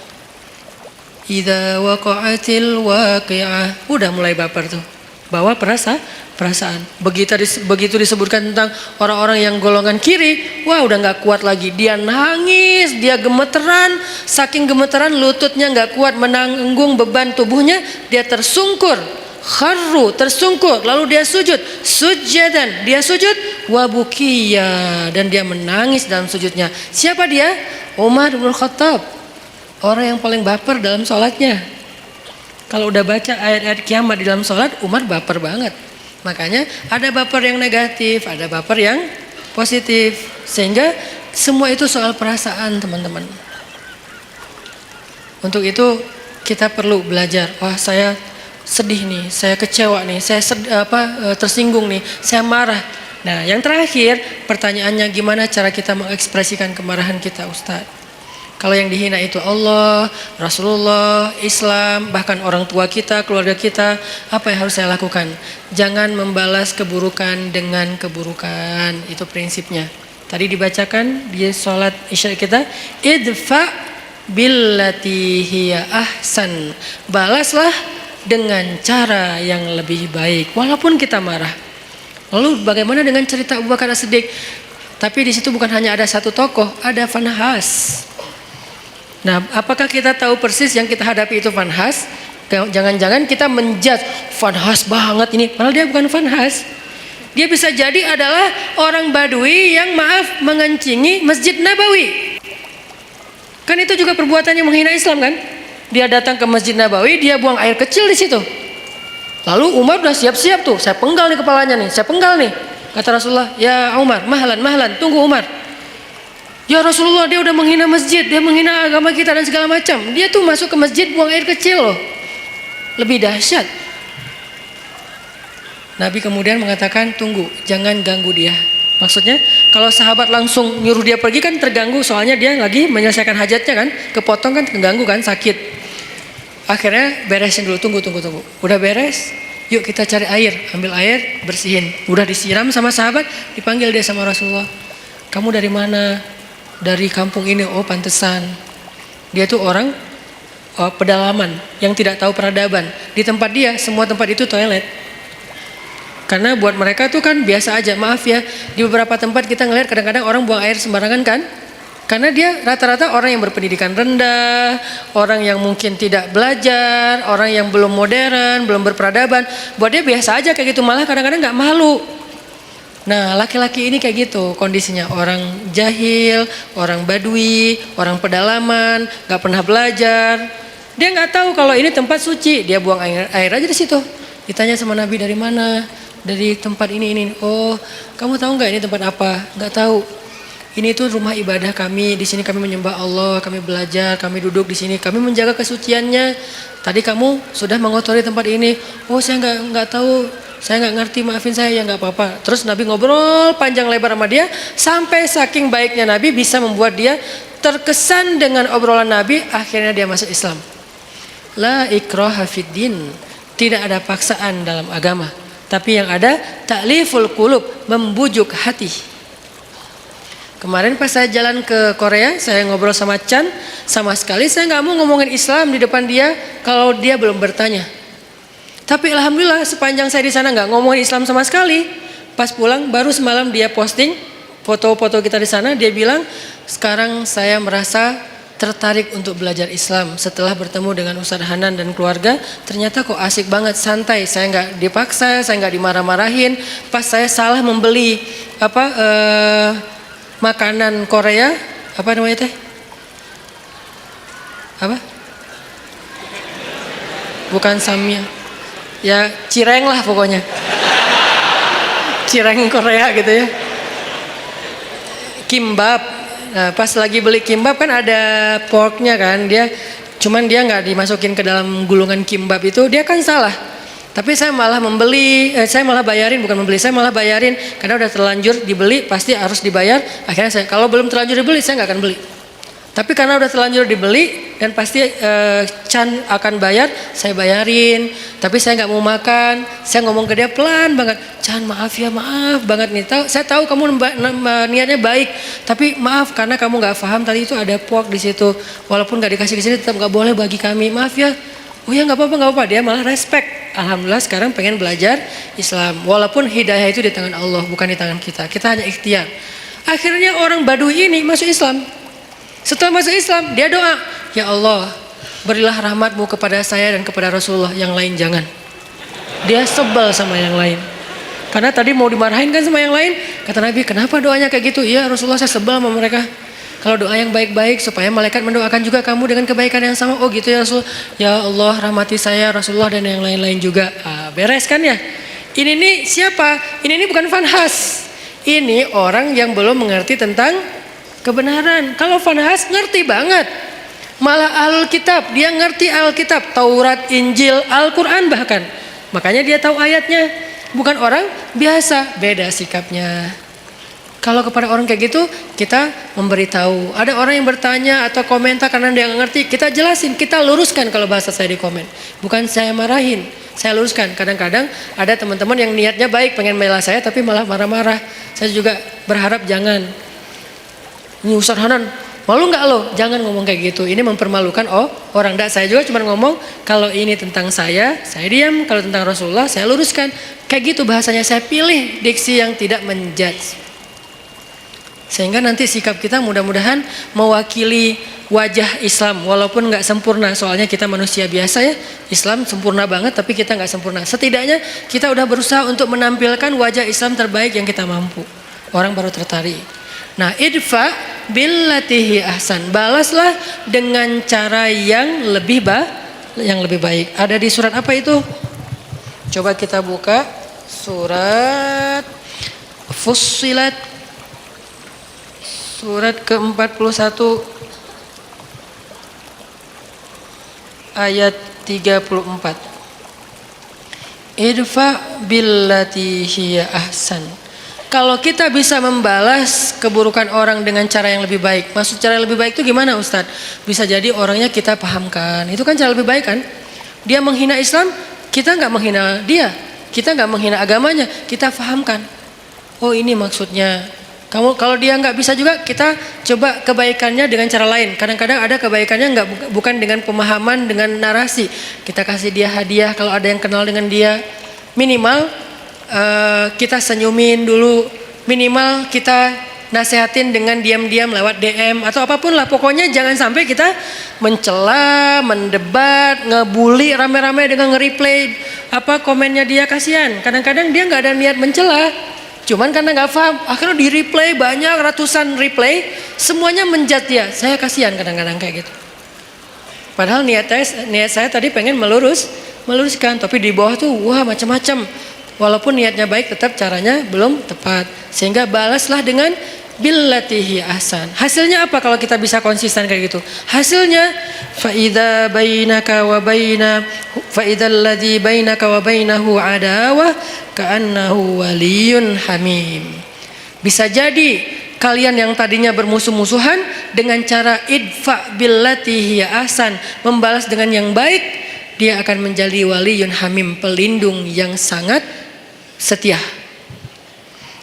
A: Idza waqa'atil waqi'ah. Udah mulai baper tuh. Bawa perasaan. Begitu disebutkan tentang orang-orang yang golongan kiri, wah udah nggak kuat lagi. Dia nangis, dia gemeteran, saking gemeteran lututnya nggak kuat menanggung beban tubuhnya, dia tersungkur, kharru, tersungkur, lalu dia sujud, sujadan, dia sujud, wabukiya, dan dia menangis dalam sujudnya. Siapa dia? Umar bin Khattab, orang yang paling baper dalam sholatnya. Kalau udah baca ayat-ayat kiamat di dalam sholat, Umar baper banget. Makanya ada baper yang negatif, ada baper yang positif. Sehingga semua itu soal perasaan, teman-teman. Untuk itu kita perlu belajar. Wah, saya sedih nih, saya kecewa nih, saya tersinggung nih, saya marah. Nah, yang terakhir pertanyaannya, gimana cara kita mengekspresikan kemarahan kita, Ustadz? Kalau yang dihina itu Allah, Rasulullah, Islam, bahkan orang tua kita, keluarga kita, apa yang harus saya lakukan? Jangan membalas keburukan dengan keburukan. Itu prinsipnya. Tadi dibacakan di sholat isya kita, idfa billati hiya ahsan. Balaslah dengan cara yang lebih baik, walaupun kita marah. Lalu bagaimana dengan cerita Abu Bakar As-Siddiq? Tapi di situ bukan hanya ada satu tokoh, ada fanhas. Nah, apakah kita tahu persis yang kita hadapi itu fanhas? Jangan-jangan kita menjudge fanhas banget ini, padahal dia bukan fanhas. Dia bisa jadi adalah orang Badui yang mengencingi Masjid Nabawi. Kan itu juga perbuatannya menghina Islam kan? Dia datang ke Masjid Nabawi, dia buang air kecil di situ. Lalu Umar udah siap-siap tuh, saya penggal nih kepalanya nih, saya penggal nih. Kata Rasulullah, ya Umar, mahlan, tunggu Umar. Ya Rasulullah, dia udah menghina masjid, dia menghina agama kita dan segala macam. Dia tuh masuk ke masjid buang air kecil loh. Lebih dahsyat. Nabi kemudian mengatakan, tunggu, jangan ganggu dia. Maksudnya kalau sahabat langsung nyuruh dia pergi kan terganggu, soalnya dia lagi menyelesaikan hajatnya kan, kepotong kan, terganggu kan, sakit. Akhirnya beresin dulu, tunggu. Udah beres, yuk kita cari air, ambil air, bersihin. Udah disiram sama sahabat, dipanggil dia sama Rasulullah. Kamu dari mana? Dari kampung ini. Oh, pantesan. Dia tuh orang pedalaman yang tidak tahu peradaban. Di tempat dia, semua tempat itu toilet. Karena buat mereka tuh kan biasa aja. Maaf ya, di beberapa tempat kita ngelihat kadang-kadang orang buang air sembarangan kan. Karena dia rata-rata orang yang berpendidikan rendah, orang yang mungkin tidak belajar, orang yang belum modern, belum berperadaban. Buat dia biasa aja kayak gitu, malah kadang-kadang nggak malu. Nah, laki-laki ini kayak gitu kondisinya, orang jahil, orang badui, orang pedalaman, nggak pernah belajar. Dia nggak tahu kalau ini tempat suci, dia buang air aja di situ. Ditanya sama Nabi, dari mana? Dari tempat ini. Oh, kamu tahu nggak ini tempat apa? Nggak tahu. Ini tuh rumah ibadah kami. Di sini kami menyembah Allah, kami belajar, kami duduk di sini, kami menjaga kesuciannya. Tadi kamu sudah mengotori tempat ini. Oh, saya nggak tahu. Saya nggak ngerti, maafin saya, ya nggak apa-apa. Terus Nabi ngobrol panjang lebar sama dia, sampai saking baiknya Nabi bisa membuat dia terkesan dengan obrolan Nabi, akhirnya dia masuk Islam. La ikraha fiddin, tidak ada paksaan dalam agama, tapi yang ada ta'liful qulub, membujuk hati. Kemarin pas saya jalan ke Korea, saya ngobrol sama Chan, sama sekali saya nggak mau ngomongin Islam di depan dia kalau dia belum bertanya. Tapi alhamdulillah sepanjang saya di sana nggak ngomongin Islam sama sekali. Pas pulang baru semalam dia posting foto-foto kita di sana. Dia bilang, sekarang saya merasa tertarik untuk belajar Islam setelah bertemu dengan Ustadz Hanan dan keluarga. Ternyata kok asik banget, santai. Saya nggak dipaksa, saya nggak dimarah-marahin. Pas saya salah membeli makanan Korea, apa namanya teh? Apa? Bukan samyang. Ya cireng lah pokoknya. Cireng Korea gitu ya. Kimbap. Nah, pas lagi beli kimbap kan ada porknya kan, cuman dia nggak dimasukin ke dalam gulungan kimbap itu, dia kan salah. Tapi saya malah saya malah bayarin, bukan membeli, saya malah bayarin karena udah terlanjur dibeli pasti harus dibayar. Akhirnya kalau belum terlanjur dibeli saya nggak akan beli. Tapi karena udah terlanjur dibeli dan pasti Chan akan bayar, saya bayarin. Tapi saya nggak mau makan, saya ngomong ke dia pelan banget, Chan maaf ya, maaf banget nih. Saya tahu kamu niatnya baik, tapi maaf karena kamu nggak paham tadi itu ada pork di situ. Walaupun nggak dikasih ke sini tetap nggak boleh bagi kami, maaf ya. Oh ya nggak apa-apa. Dia malah respect. Alhamdulillah sekarang pengen belajar Islam. Walaupun hidayah itu di tangan Allah, bukan di tangan kita. Kita hanya ikhtiar. Akhirnya orang Badui ini masuk Islam. Setelah masuk Islam, dia doa, ya Allah, berilah rahmatmu kepada saya dan kepada Rasulullah, yang lain jangan. Dia sebel sama yang lain. Karena tadi mau dimarahin kan sama yang lain. Kata Nabi, kenapa doanya kayak gitu? Iya Rasulullah, saya sebel sama mereka. Kalau doa yang baik-baik supaya malaikat mendoakan juga kamu dengan kebaikan yang sama. Oh gitu ya Rasul. Ya Allah rahmati saya, Rasulullah dan yang lain-lain juga. Beres kan ya? Ini nih siapa? Ini bukan Fanhas. Ini orang yang belum mengerti tentang kebenaran. Kalau Fanhas ngerti banget. Malah Alkitab, dia ngerti Alkitab, Taurat, Injil, Al-Quran bahkan. Makanya dia tahu ayatnya. Bukan orang biasa, beda sikapnya. Kalau kepada orang kayak gitu, kita memberitahu. Ada orang yang bertanya atau komentar karena dia nggak ngerti, kita jelasin, kita luruskan kalau bahasa saya di komen. Bukan saya marahin, saya luruskan. Kadang-kadang ada teman-teman yang niatnya baik, pengen membela saya, tapi malah marah-marah. Saya juga berharap jangan. Ini Ustaz Hanan, malu nggak lo? Jangan ngomong kayak gitu. Ini mempermalukan orang. Saya juga cuma ngomong kalau ini tentang saya diam. Kalau tentang Rasulullah, saya luruskan. Kayak gitu bahasanya, saya pilih diksi yang tidak menjudge. Sehingga nanti sikap kita mudah-mudahan mewakili wajah Islam. Walaupun nggak sempurna, soalnya kita manusia biasa ya. Islam sempurna banget tapi kita nggak sempurna. Setidaknya kita udah berusaha untuk menampilkan wajah Islam terbaik yang kita mampu. Orang baru tertarik. Nah, idfa billatihi ahsan. Balaslah dengan cara yang lebih baik. Ada di surat apa itu? Coba kita buka surat Fussilat, surat ke-41 ayat 34. Idfa billati hiya ahsan. Kalau kita bisa membalas keburukan orang dengan cara yang lebih baik. Maksud cara yang lebih baik itu gimana Ustadz? Bisa jadi orangnya kita pahamkan. Itu kan cara lebih baik kan? Dia menghina Islam, kita nggak menghina dia. Kita nggak menghina agamanya, kita pahamkan. Oh ini maksudnya. Kalau dia nggak bisa juga, kita coba kebaikannya dengan cara lain. Kadang-kadang ada kebaikannya bukan dengan pemahaman, dengan narasi. Kita kasih dia hadiah kalau ada yang kenal dengan dia. Minimal kita senyumin dulu. Minimal kita nasehatin dengan diam-diam lewat DM atau apapun lah. Pokoknya jangan sampai kita mencela, mendebat, ngebully rame-rame dengan nge-replay komennya dia. Kasihan. Kadang-kadang dia nggak ada niat mencela. Cuman karena nggak paham, akhirnya di replay banyak ratusan replay, semuanya menjat dia. Saya kasihan kadang-kadang kayak gitu. Padahal niat saya tadi pengen meluruskan, tapi di bawah tuh wah macam-macam. Walaupun niatnya baik, tetap caranya belum tepat. Sehingga balaslah dengan billatihi ahsan. Hasilnya apa kalau kita bisa konsisten kayak gitu? Hasilnya faidza bainaka wa faidal ladzi bainaka wa bainahu adawah ka'annahu waliyun hamim. Bisa jadi kalian yang tadinya bermusuh-musuhan dengan cara idfa billatihi ahsan, membalas dengan yang baik, dia akan menjadi waliyun hamim, pelindung yang sangat setia.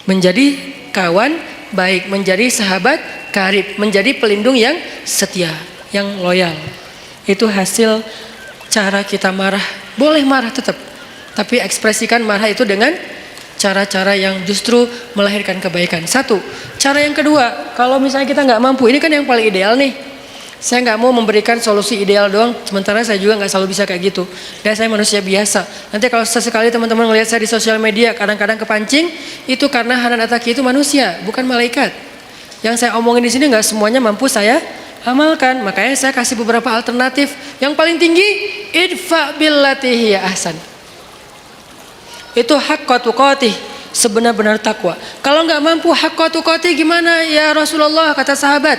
A: Menjadi kawan baik, menjadi sahabat karib, menjadi pelindung yang setia, yang loyal. Itu hasil cara kita marah. Boleh marah tetap, tapi ekspresikan marah itu dengan cara-cara yang justru melahirkan kebaikan. Satu. Cara yang kedua, kalau misalnya kita nggak mampu, ini kan yang paling ideal nih. Saya nggak mau memberikan solusi ideal doang, sementara saya juga nggak selalu bisa kayak gitu. Dan saya manusia biasa. Nanti kalau sesekali teman-teman melihat saya di sosial media, kadang-kadang kepancing, itu karena Hanan Attaqi itu manusia, bukan malaikat. Yang saya omongin di sini nggak semuanya mampu saya amalkan. Makanya saya kasih beberapa alternatif. Yang paling tinggi, idfa billati hiya ahsan. Itu haqqa tuqatih, sebenar-benar takwa. Kalau nggak mampu haqqa tuqatih gimana ya Rasulullah, kata sahabat.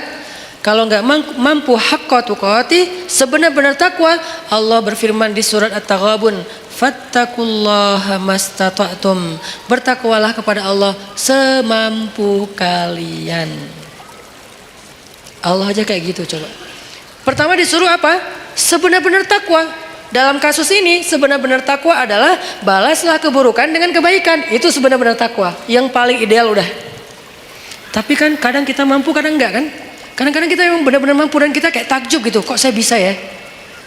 A: Kalau nggak mampu haqqa tuqatih, sebenar-benar takwa, Allah berfirman di surat At-Taghabun, fattaqullaha mastata'tum. Bertakwalah kepada Allah semampu kalian. Allah aja kayak gitu coba. Pertama disuruh apa? Sebenar-benar takwa. Dalam kasus ini sebenar-benar takwa adalah balaslah keburukan dengan kebaikan. Itu sebenar-benar takwa. Yang paling ideal udah. Tapi kan kadang kita mampu, kadang enggak kan? Kadang-kadang kita memang benar-benar mampu dan kita kayak takjub gitu. Kok saya bisa ya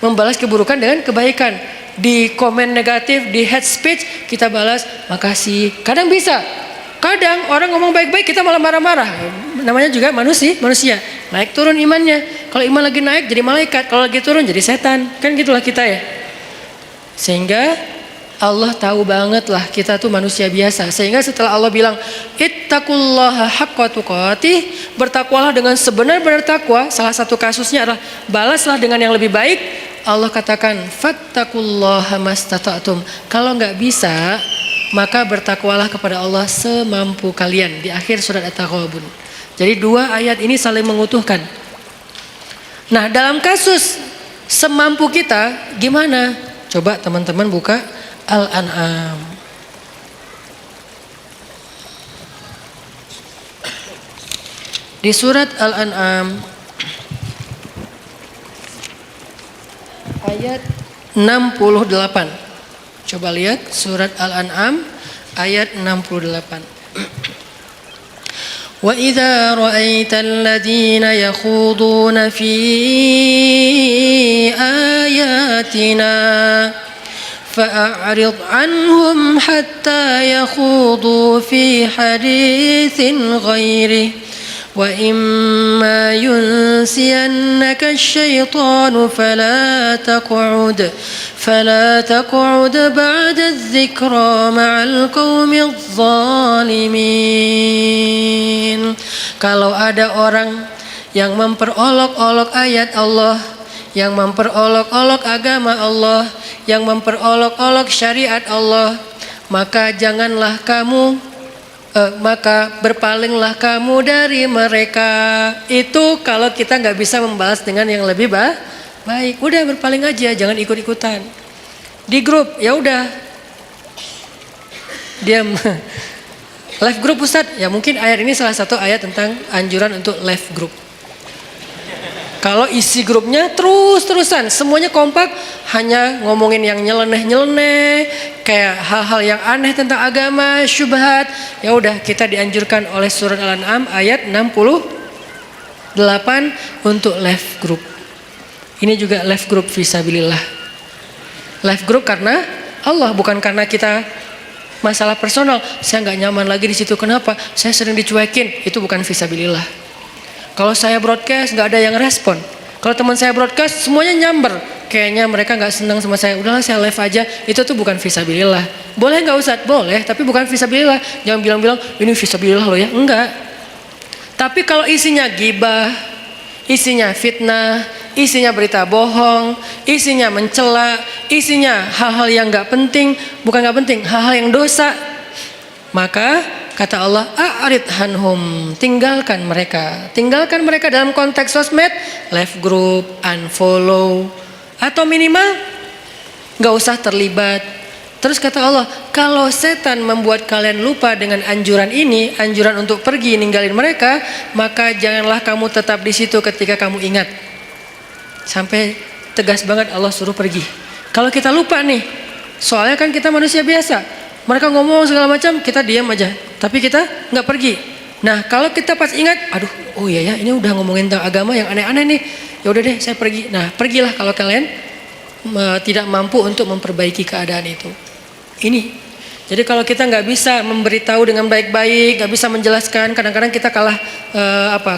A: membalas keburukan dengan kebaikan? Di komen negatif, di hate speech kita balas makasih. Kadang bisa. Kadang orang ngomong baik-baik kita malah marah-marah. Namanya juga manusia. Naik turun imannya. Kalau iman lagi naik jadi malaikat, kalau lagi turun jadi setan. Kan gitulah kita ya. Sehingga Allah tahu banget lah kita tuh manusia biasa. Sehingga setelah Allah bilang ittaqullaha haqqa tuqatih, bertakwalah dengan sebenar-benar takwa. Salah satu kasusnya adalah balaslah dengan yang lebih baik. Allah katakan fattaqullaha mastata'tum. Kalau nggak bisa, maka bertakwalah kepada Allah semampu kalian. Di akhir surat At-Taghabun. Jadi dua ayat ini saling mengutuhkan. Nah, dalam kasus semampu kita gimana? Coba teman-teman buka Al-An'am. Di surat Al-An'am ayat 68. Coba lihat surat Al-An'am ayat 68. Wa idza ra'aital ladzina yakhuduna fi ayatina fa'rid 'anhum hatta yakhudu fi haditsin ghairihi wa imma yunsiyannaka asy-syaitanu fala taq'ud ba'da adh-dhikra ma'al qaumidh zalimin. Kalau ada orang yang memperolok-olok ayat Allah, yang memperolok-olok agama Allah, yang memperolok-olok syariat Allah, maka janganlah kamu maka berpalinglah kamu dari mereka. Itu kalau kita nggak bisa membalas dengan yang lebih baik, udah berpaling aja, jangan ikut-ikutan. Di grup ya udah diam. Live group Ustadz, ya mungkin ayat ini salah satu ayat tentang anjuran untuk live group. Kalau isi grupnya terus-terusan, semuanya kompak, hanya ngomongin yang nyeleneh-nyeleneh, kayak hal-hal yang aneh tentang agama, syubhat, ya udah kita dianjurkan oleh surat Al-An'am ayat 68 untuk live group. Ini juga live group fisabilillah. Live group karena Allah, bukan karena kita masalah personal. Saya nggak nyaman lagi di situ. Kenapa? Saya sering dicuekin. Itu bukan fisabilillah. Kalau saya broadcast nggak ada yang respon. Kalau teman saya broadcast semuanya nyamber. Kayaknya mereka nggak senang sama saya. Udahlah saya live aja. Itu tuh bukan fisabilillah. Boleh nggak Ustadz? Boleh. Tapi bukan fisabilillah. Jangan bilang-bilang ini fisabilillah loh ya. Enggak. Tapi kalau isinya gibah, isinya fitnah, isinya berita bohong, isinya mencela, isinya hal-hal yang nggak penting, bukan nggak penting, hal-hal yang dosa, maka kata Allah, a'rid hanhum, tinggalkan mereka dalam konteks sosmed, live group, unfollow, atau minimal nggak usah terlibat. Terus kata Allah, kalau setan membuat kalian lupa dengan anjuran ini, anjuran untuk pergi ninggalin mereka, maka janganlah kamu tetap di situ ketika kamu ingat. Sampai tegas banget Allah suruh pergi. Kalau kita lupa nih, soalnya kan kita manusia biasa, mereka ngomong segala macam, kita diam aja, tapi kita nggak pergi. Nah kalau kita pas ingat, aduh, oh iya ya, ini udah ngomongin tentang agama yang aneh-aneh nih, ya udah deh saya pergi. Nah pergilah kalau kalian tidak mampu untuk memperbaiki keadaan itu. Ini, jadi kalau kita nggak bisa memberitahu dengan baik-baik, nggak bisa menjelaskan, kadang-kadang kita kalah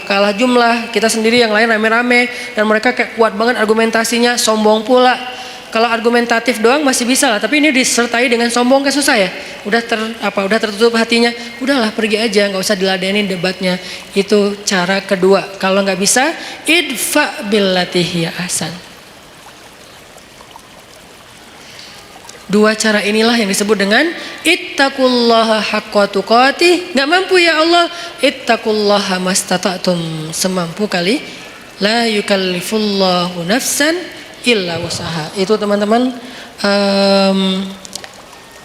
A: kalah jumlah, kita sendiri yang lain rame-rame, dan mereka kayak kuat banget argumentasinya, sombong pula. Kalau argumentatif doang masih bisa lah, tapi ini disertai dengan sombong kan susah ya. Udah tertutup hatinya, udahlah pergi aja, nggak usah diladenin debatnya. Itu cara kedua. Kalau nggak bisa, idfa billati hiya ahsan. Dua cara inilah yang disebut dengan ittaqullaha haqqa tuqatih. Nggak mampu ya Allah, ittaqullaha mastata'tum, semampu kali. La yukallifullahu nafsan illa wusaha. Itu teman-teman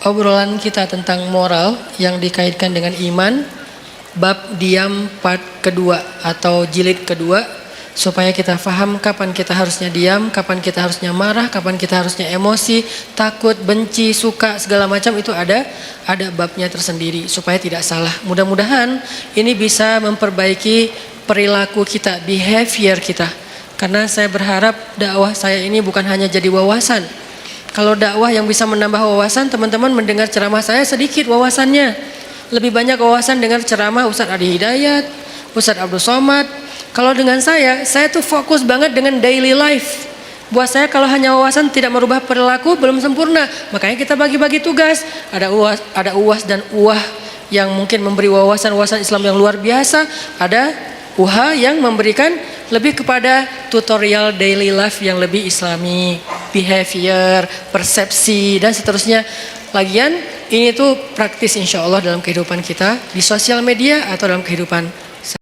A: obrolan kita tentang moral yang dikaitkan dengan iman, bab diam part kedua atau jilid kedua, supaya kita paham kapan kita harusnya diam, kapan kita harusnya marah, kapan kita harusnya emosi, takut, benci, suka, segala macam itu ada babnya tersendiri supaya tidak salah. Mudah-mudahan ini bisa memperbaiki perilaku kita, behavior kita. Karena saya berharap dakwah saya ini bukan hanya jadi wawasan. Kalau dakwah yang bisa menambah wawasan, teman-teman mendengar ceramah saya sedikit wawasannya. Lebih banyak wawasan dengar ceramah Ustadz Adi Hidayat, Ustadz Abdul Somad. Kalau dengan saya tuh fokus banget dengan daily life. Buat saya kalau hanya wawasan tidak merubah perilaku belum sempurna. Makanya kita bagi-bagi tugas. Ada UAS dan UAH yang mungkin memberi wawasan Islam yang luar biasa. Ada UHA yang memberikan lebih kepada tutorial daily life yang lebih islami, behavior, persepsi dan seterusnya. Lagian ini tuh praktis insya Allah dalam kehidupan kita di sosial media atau dalam kehidupan